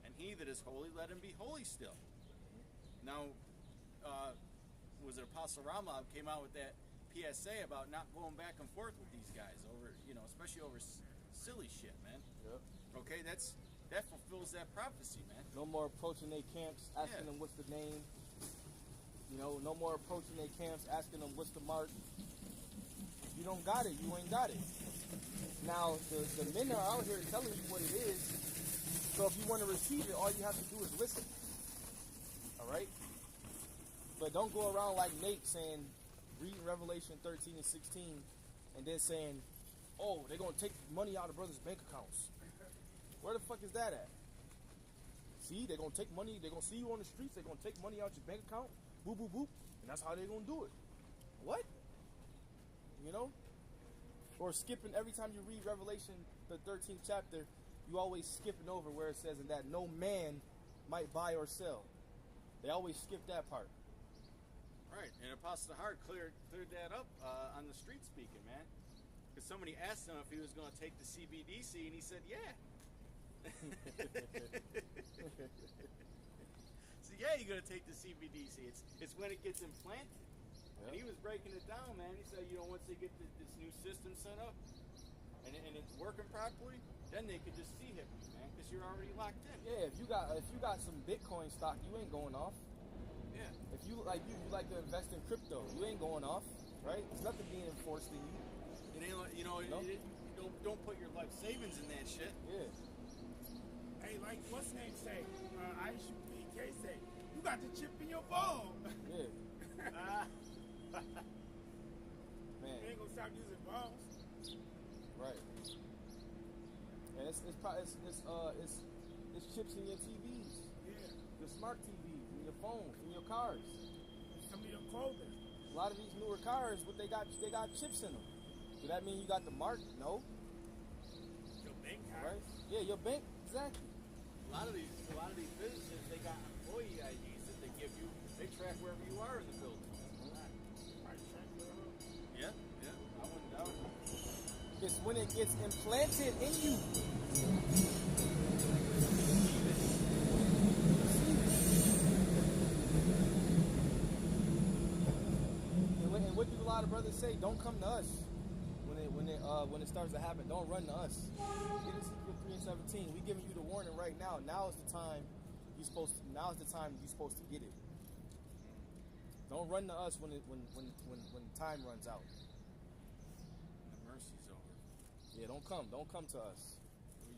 And he that is holy, let him be holy still. Mm-hmm. Now, was it Apostle Rama came out with that PSA about not going back and forth with these guys over, especially over silly shit, man. Yep. Okay, that fulfills that prophecy, man. No more approaching their camps, asking them what's the name. No more approaching their camps, asking them what's the mark. If you don't got it, you ain't got it. Now, the men are out here telling you what it is. So if you want to receive it, all you have to do is listen. All right? But don't go around like Nate saying, reading Revelation 13 and 16, and then saying, oh, they're going to take money out of brothers' bank accounts. Where the fuck is that at? See, they're going to take money, they're going to see you on the streets, they're going to take money out your bank account, boop, boop, boop, and that's how they're going to do it. What? Or skipping, every time you read Revelation, the 13th chapter, you always skipping over where it says that no man might buy or sell. They always skip that part. Right, and Apostle Hart cleared that up on the street speaking, man. Because somebody asked him if he was going to take the CBDC, and he said, yeah. So yeah, you're going to take the CBDC. It's when it gets implanted. Yep. And he was breaking it down, man. He said, once they get this new system set up, and it's working properly, then they could just see him, man, because you're already locked in. Yeah, if you got some Bitcoin stock, you ain't going off. Yeah. If you like to invest in crypto, you ain't going off, right? There's nothing being enforced in you. It ain't, you don't put your life savings in that shit. Yeah. Hey, like what's name say? Aisha PK say, you got the chip in your phone. Yeah. Man, You ain't gonna stop using phones. right. And it's chips in your TVs, Yeah. your smart TVs, in your phones, in your cars. Some of your clothing. A lot of these newer cars, what they got chips in them. Does that mean you got the mark? No. Your bank All card. right. Yeah, your bank, exactly. A lot of these businesses, they got employee IDs that they give you. They track wherever you are in the building. Right, check your own. Yeah, I wouldn't doubt it. It's when it gets implanted in you. And what do a lot of brothers say? Don't come to us when it starts to happen. Don't run to us. Get Ezekiel 3:17. We giving you the warning right now. Now is the time you're supposed to get it. Don't run to us when time runs out. The mercy's over. Yeah, don't come to us.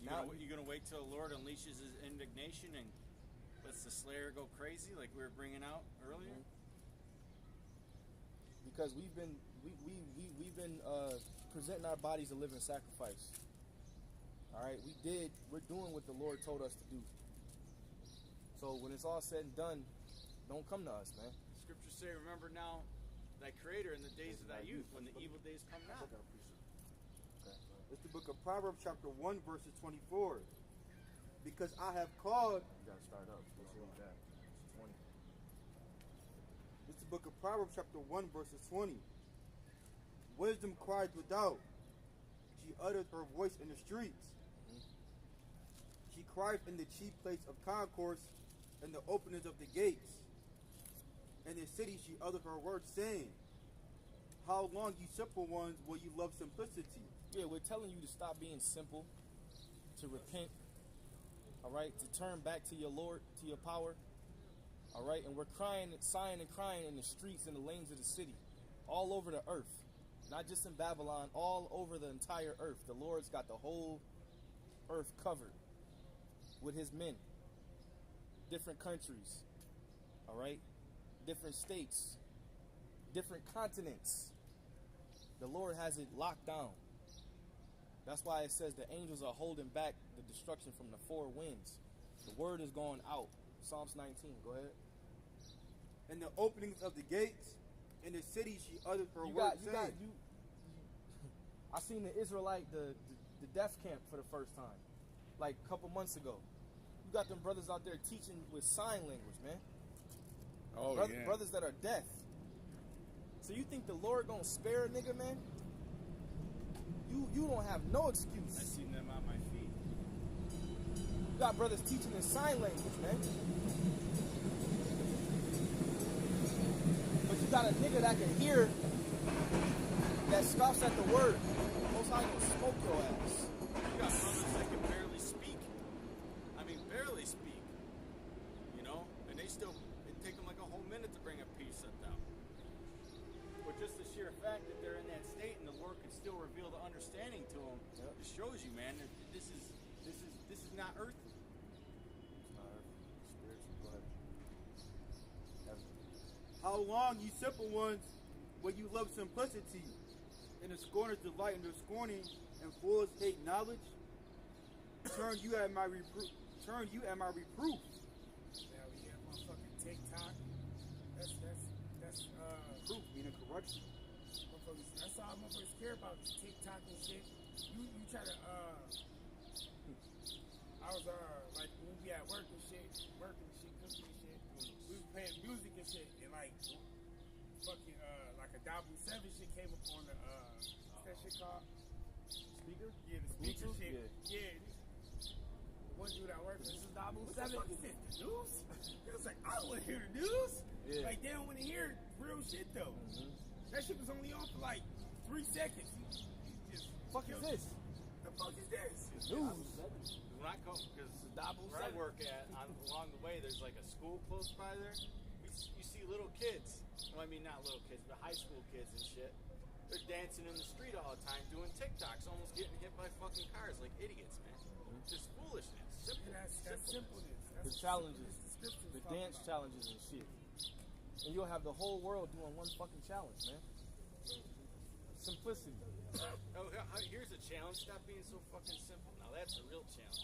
You gonna wait till the Lord unleashes His indignation and lets the Slayer go crazy, like we were bringing out earlier? Because we've been presenting our bodies a living sacrifice. All right, we're doing what the Lord told us to do. So when it's all said and done, don't come to us, man. Scriptures say, remember now thy Creator in the days of thy youth, when the evil days come not. It's the book of Proverbs chapter 1 verses 24. Because I have called. You gotta start up. Let's read that. 20. It's the book of Proverbs chapter 1 verses 20. Wisdom cried without. She uttered her voice in the streets. She cried in the chief place of concourse and the openings of the gates. In the city she uttered her words, saying, how long, you simple ones, will you love simplicity? Yeah, we're telling you to stop being simple, to repent, all right, to turn back to your Lord, to your power, all right, and we're crying, sighing and crying in the streets and the lanes of the city, all over the earth, not just in Babylon, all over the entire earth. The Lord's got the whole earth covered with His men, different countries, all right, different states, different continents. The Lord has it locked down. That's why it says the angels are holding back the destruction from the four winds. The word is going out. Psalms 19, go ahead. In the openings of the gates, in the city she uttered her words, saying. I seen the Israelite, the deaf camp for the first time, like a couple months ago. You got them brothers out there teaching with sign language, man. Oh, Brothers that are deaf. So you think the Lord gonna spare a nigga, man? You don't have no excuse. I seen them on my feet. You got brothers teaching in sign language, man. But you got a nigga that can hear, that scoffs at the word. Most High gonna smoke your ass. You got brothers that can barely speak. I mean, barely speak. You know? And it take them like a whole minute to bring a precept out. But just the sheer fact that they're in that state and the Lord can still reveal the understanding to them, it shows you, man, that this is not earthly. It's not spiritual. Go ahead. How long, you simple ones, will you love simplicity? And the scorners delight in their scorning, and fools hate knowledge. Turn you at my reproof. Now we have motherfucking TikTok. That's Proof meaning correction. that's all motherfuckers care about, TikTok and shit. You try to I was like when we at work and shit, cooking and shit. We was playing music and shit, and like fucking like a Double 7 shit came up on the what's that shit called? Speaker? Yeah, the speaker Bluetooth? shit. Yeah. One dude at work, this is Double 7. What the fuck is this? The news? It was like, I don't want to hear the news. Yeah. Like they don't want to hear real shit though. That shit was only on for like 3 seconds. Just Fuck is this? The fuck is this? News. When I come, because where I work at, along the way, there's like a school close by there. You see little kids. Well, I mean, not little kids, but high school kids and shit. They're dancing in the street all the time, doing TikToks, almost getting hit by fucking cars like idiots, man. Just foolishness. Simple. That's simpleness. The challenges, the dance challenges and shit. and you'll have the whole world doing one fucking challenge, man. Simplicity. Oh, here's a challenge. Stop being so fucking simple. Now that's a real challenge.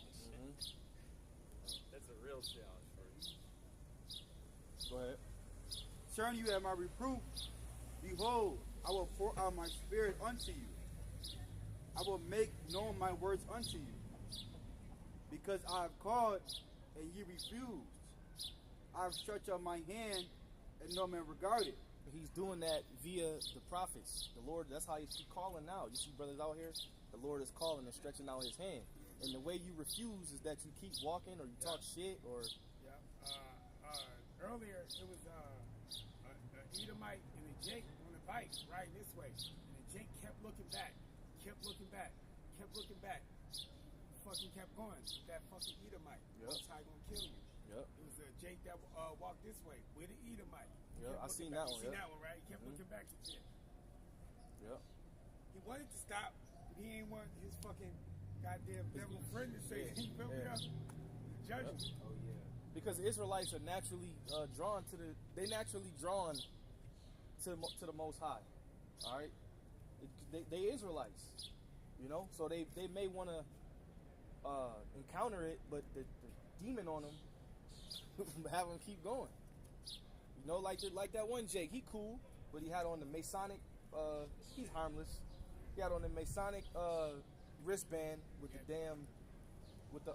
That's a real challenge for you. Go ahead. Turn you at my reproof. Behold, I will pour out my spirit unto you. I will make known my words unto you. Because I have called and ye refused. I have stretched out my hand and no man regarded. He's doing that via the prophets. The Lord, that's how he's calling now. You see brothers out here? The Lord is calling and stretching out his hand. And the way you refuse is that you keep walking or you talk shit or... Yeah. Earlier, it was an Edomite and a Jake on a bike riding this way. And the Jake kept looking back. Fucking kept going. That fucking Edomite. Yep. Most High gonna kill you. Yep. It was a Jake that walked this way with an Edomite. Yeah, I seen that one. You seen that one, right? He kept looking back to shit. Yep. He wanted to stop, but he ain't want his fucking goddamn devil friend to say, he feel me up. Judgment. Yep. Oh yeah. Because the Israelites are naturally drawn to they naturally drawn to the Most High. All right. They Israelites, you know, so they may want to encounter it, but the demon on them have them keep going. You know, like that one Jake, he cool, but he had on the Masonic. He's harmless. He had on the Masonic wristband with the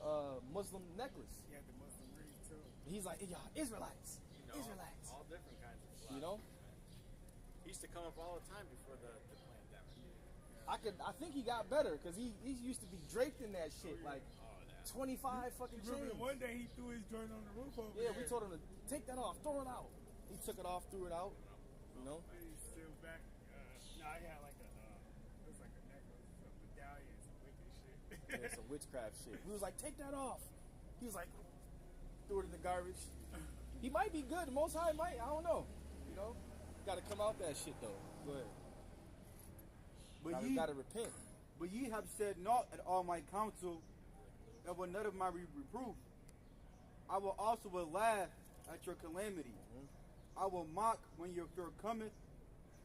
Muslim necklace. He had the Muslim ring too. He's like, y'all Israelites, You know, Israelites. all different kinds of flags. You know, He used to come up all the time before the pandemic. I think he got better because he used to be draped in that shit like 25 fucking Remember chains. one day he threw his joint on the roof over Yeah, there. we told him to take that off, throw it out. He took it off, threw it out. You know? And he's still back. No, I had like it was like a necklace, a medallion, some wicked shit. Yeah, some witchcraft shit. We was like, take that off. He was like, threw it in the garbage. He might be good. The Most High might. I don't know. You know? Got to come out that shit though. Go ahead. But Gotta repent. But ye have said naught at all my counsel, and will none of my reproof. I will also laugh at your calamity. I will mock when your fear cometh,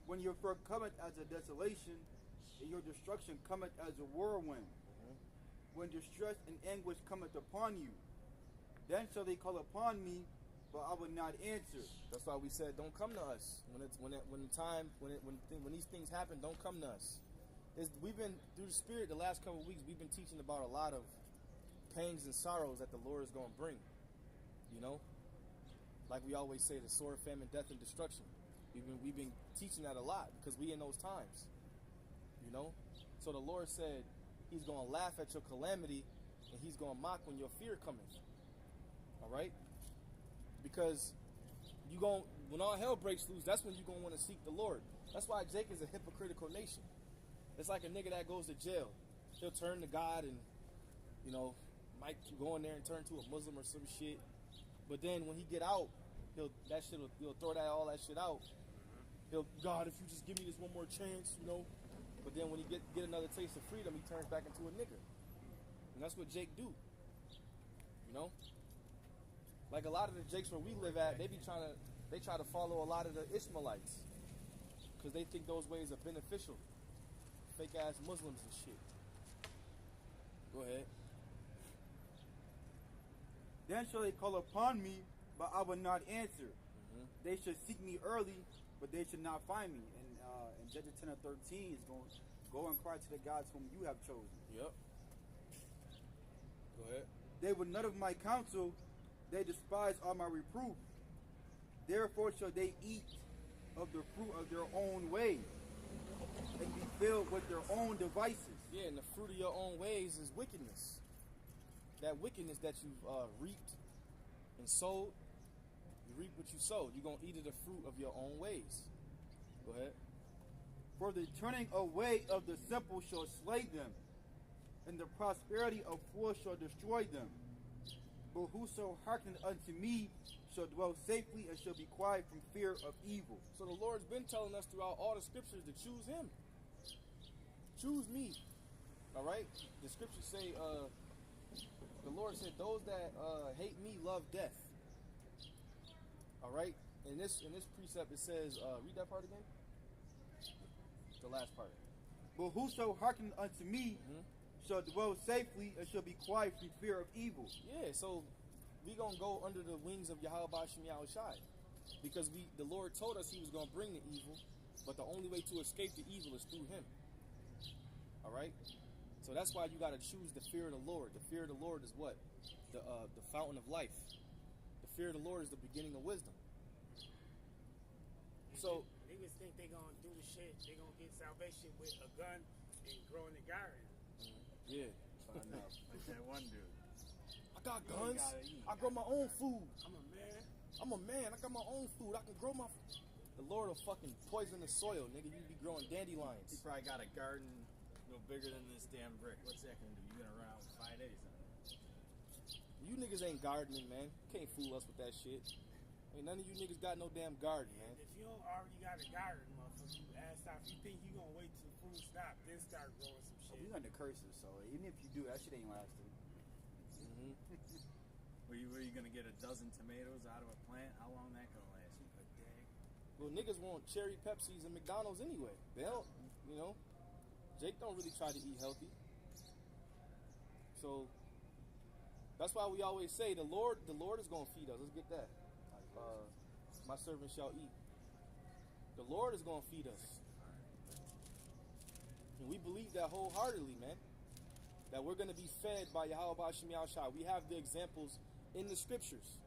when your fear cometh as a desolation, and your destruction cometh as a whirlwind. When distress and anguish cometh upon you, then shall they call upon me, but I will not answer. That's why we said, don't come to us when these things happen. Don't come to us. We've been through the Spirit the last couple of weeks. We've been teaching about a lot of pangs and sorrows that the Lord is going to bring. You know, like we always say, the sword, famine, death, and destruction. We've been teaching that a lot because we in those times. You know, so the Lord said He's going to laugh at your calamity and He's going to mock when your fear cometh. All right, because when all hell breaks loose, that's when you're going to want to seek the Lord. That's why Jake is a hypocritical nation. It's like a nigga that goes to jail. He'll turn to God and, you know, might go in there and turn to a Muslim or some shit. But then when he get out, he'll throw all that shit out. God, if you just give me this one more chance, you know. But then when he get another taste of freedom, he turns back into a nigga. And that's what Jake do. You know? Like a lot of the Jakes where we live at, they try to follow a lot of the Ishmaelites. Because they think those ways are beneficial. Fake ass Muslims and shit. Go ahead. Then shall they call upon me, but I will not answer. They should seek me early, but they should not find me. And Judges 10 and 13 is going, go and cry to the gods whom you have chosen. Yep. Go ahead. They would none of my counsel, they despise all my reproof. Therefore shall they eat of the fruit of their own way, and be filled with their own devices. Yeah, and the fruit of your own ways is wickedness. That wickedness that you've reaped and sowed, you reap what you sowed. You're going to eat of the fruit of your own ways. Go ahead. For the turning away of the simple shall slay them, and the prosperity of fools shall destroy them. But whoso hearkeneth unto me shall dwell safely and shall be quiet from fear of evil. So the Lord's been telling us throughout all the scriptures to choose Him. Choose me. All right? The scriptures say, the Lord said, those that hate me love death. All right? in this precept it says, read that part again. The last part. But whoso hearkeneth unto me shall dwell safely and shall be quiet from fear of evil. Yeah, so we gonna go under the wings of Yahweh Shem Yahushai, because the Lord told us He was gonna bring the evil, but the only way to escape the evil is through Him. All right, so that's why you gotta choose the fear of the Lord. The fear of the Lord is what? The fountain of life. The fear of the Lord is the beginning of wisdom. So niggas think they gonna do the shit. They gonna get salvation with a gun and grow in the garden. yeah, I know. Like that one dude. I got guns. I grow my own food. I'm a man. I'm a man. I got my own food. I can grow my. The Lord will fucking poison the soil, nigga. You be growing He dandelions. probably got a garden no bigger than this damn brick. What's that gonna do? You been around 5 days now. You niggas ain't gardening, man. Can't fool us with that shit. Ain't none of you niggas got no damn garden, man. If you don't already got a garden, motherfucker, you ass out. You think you gonna wait till the food stop, then start growing some shit. We under curses, so even if you do, that shit ain't lasting. Were you gonna get a dozen tomatoes out of a plant? How long that gonna last? A day? Well, niggas want cherry Pepsis and McDonald's anyway. They don't, you know. Jake don't really try to eat healthy. So that's why we always say the Lord is gonna feed us. Let's get that. My servant shall eat. The Lord is gonna feed us. And we believe that wholeheartedly, man. That we're gonna be fed by Yahweh Shem Yahushai. We have the examples in the scriptures.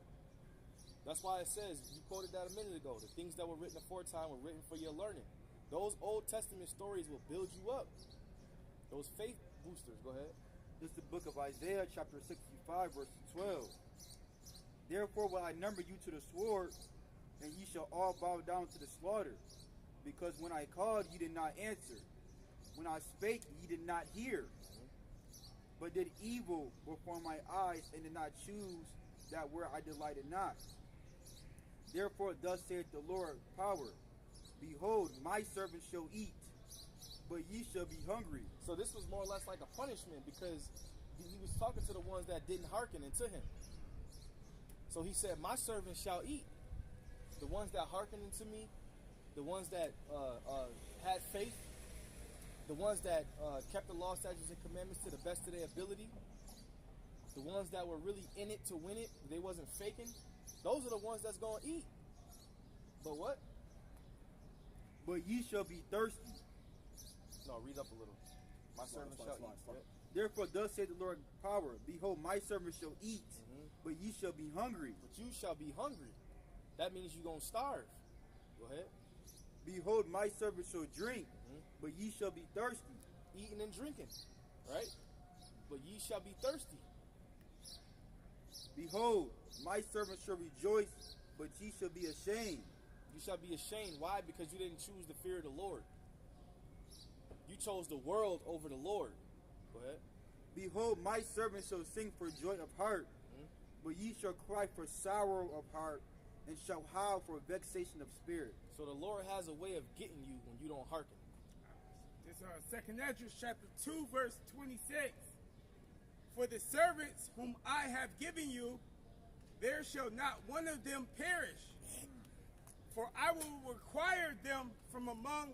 That's why it says, you quoted that a minute ago, the things that were written aforetime were written for your learning. Those Old Testament stories will build you up. Those faith boosters. Go ahead. This is the book of Isaiah, chapter 65, verse 12. Therefore will I number you to the sword, and ye shall all bow down to the slaughter. Because when I called, ye did not answer. When I spake, ye did not hear. But did evil before my eyes, and did not choose that where I delighted not. Therefore thus saith the Lord power, behold, my servant shall eat, but ye shall be hungry. So this was more or less like a punishment, because he was talking to the ones that didn't hearken unto him. So he said, my servant shall eat. The ones that hearkened unto me, the ones that had faith, the ones that kept the law, statutes, and commandments to the best of their ability, the ones that were really in it to win it, they wasn't faking, those are the ones that's going to eat. But what? But ye shall be thirsty. No, read up a little. My servant shall eat. Therefore thus saith the Lord power, behold, my servant shall eat, but ye shall be hungry. But you shall be hungry. That means you're going to starve. Go ahead. Behold, my servant shall drink, but ye shall be thirsty. Eating and drinking, right? But ye shall be thirsty. Behold, my servant shall rejoice, but ye shall be ashamed. You shall be ashamed. Why? Because you didn't choose the fear of the Lord. You chose the world over the Lord. Go ahead. Behold, my servant shall sing for joy of heart, but ye shall cry for sorrow of heart, and shall howl for vexation of spirit. So the Lord has a way of getting you when you don't hearken. This 2nd Ezra chapter 2 verse 26. For the servants whom I have given you, there shall not one of them perish. For I will require them from among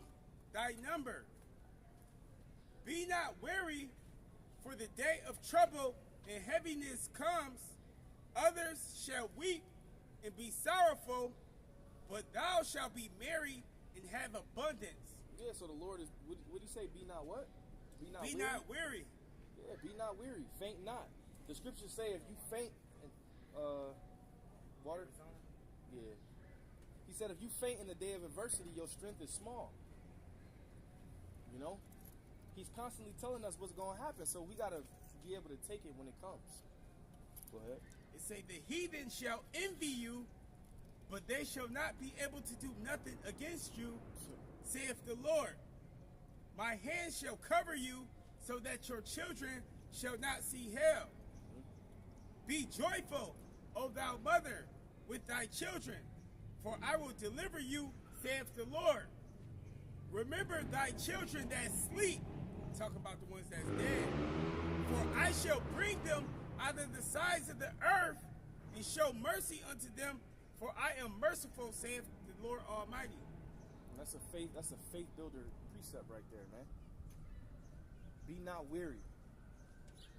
thy number. Be not weary, for the day of trouble and heaviness comes. Others shall weep and be sorrowful, but thou shalt be merry and have abundance. Yeah, so the Lord is, what do you say? Be not what? Be not weary. Yeah, be not weary. Faint not. The scriptures say if you faint, water. Yeah. He said if you faint in the day of adversity, your strength is small. You know? He's constantly telling us what's going to happen, so we got to be able to take it when it comes. Go ahead. It say the heathen shall envy you, but they shall not be able to do nothing against you, saith the Lord. My hand shall cover you, so that your children shall not see hell. Be joyful, O thou mother, with thy children, for I will deliver you, saith the Lord. Remember thy children that sleep, talk about the ones that's dead, for I shall bring them out of the sides of the earth, and show mercy unto them For I am merciful, saith the Lord Almighty. And that's a faith builder precept right there, man. Be not weary.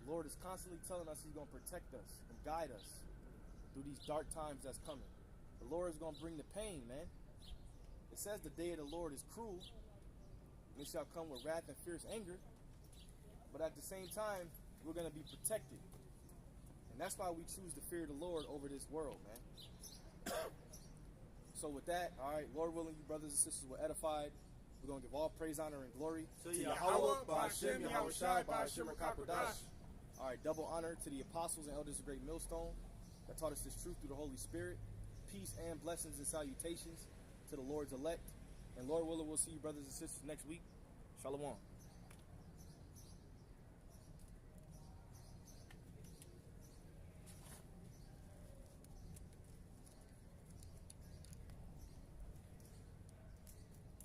The Lord is constantly telling us he's going to protect us and guide us through these dark times that's coming. The Lord is going to bring the pain, man. It says the day of the Lord is cruel, and it shall come with wrath and fierce anger. But at the same time, we're going to be protected. And that's why we choose to fear the Lord over this world, man. So with that, all right, Lord willing, you brothers and sisters were edified. We're going to give all praise, honor, and glory So to Yahweh, Ba'ashem, Yahushai, Ba'ashem, Rakakodash. All right, double honor to the apostles and elders of Great Millstone that taught us this truth through the Holy Spirit. Peace and blessings and salutations to the Lord's elect. And Lord willing, we'll see you brothers and sisters next week. Shalom.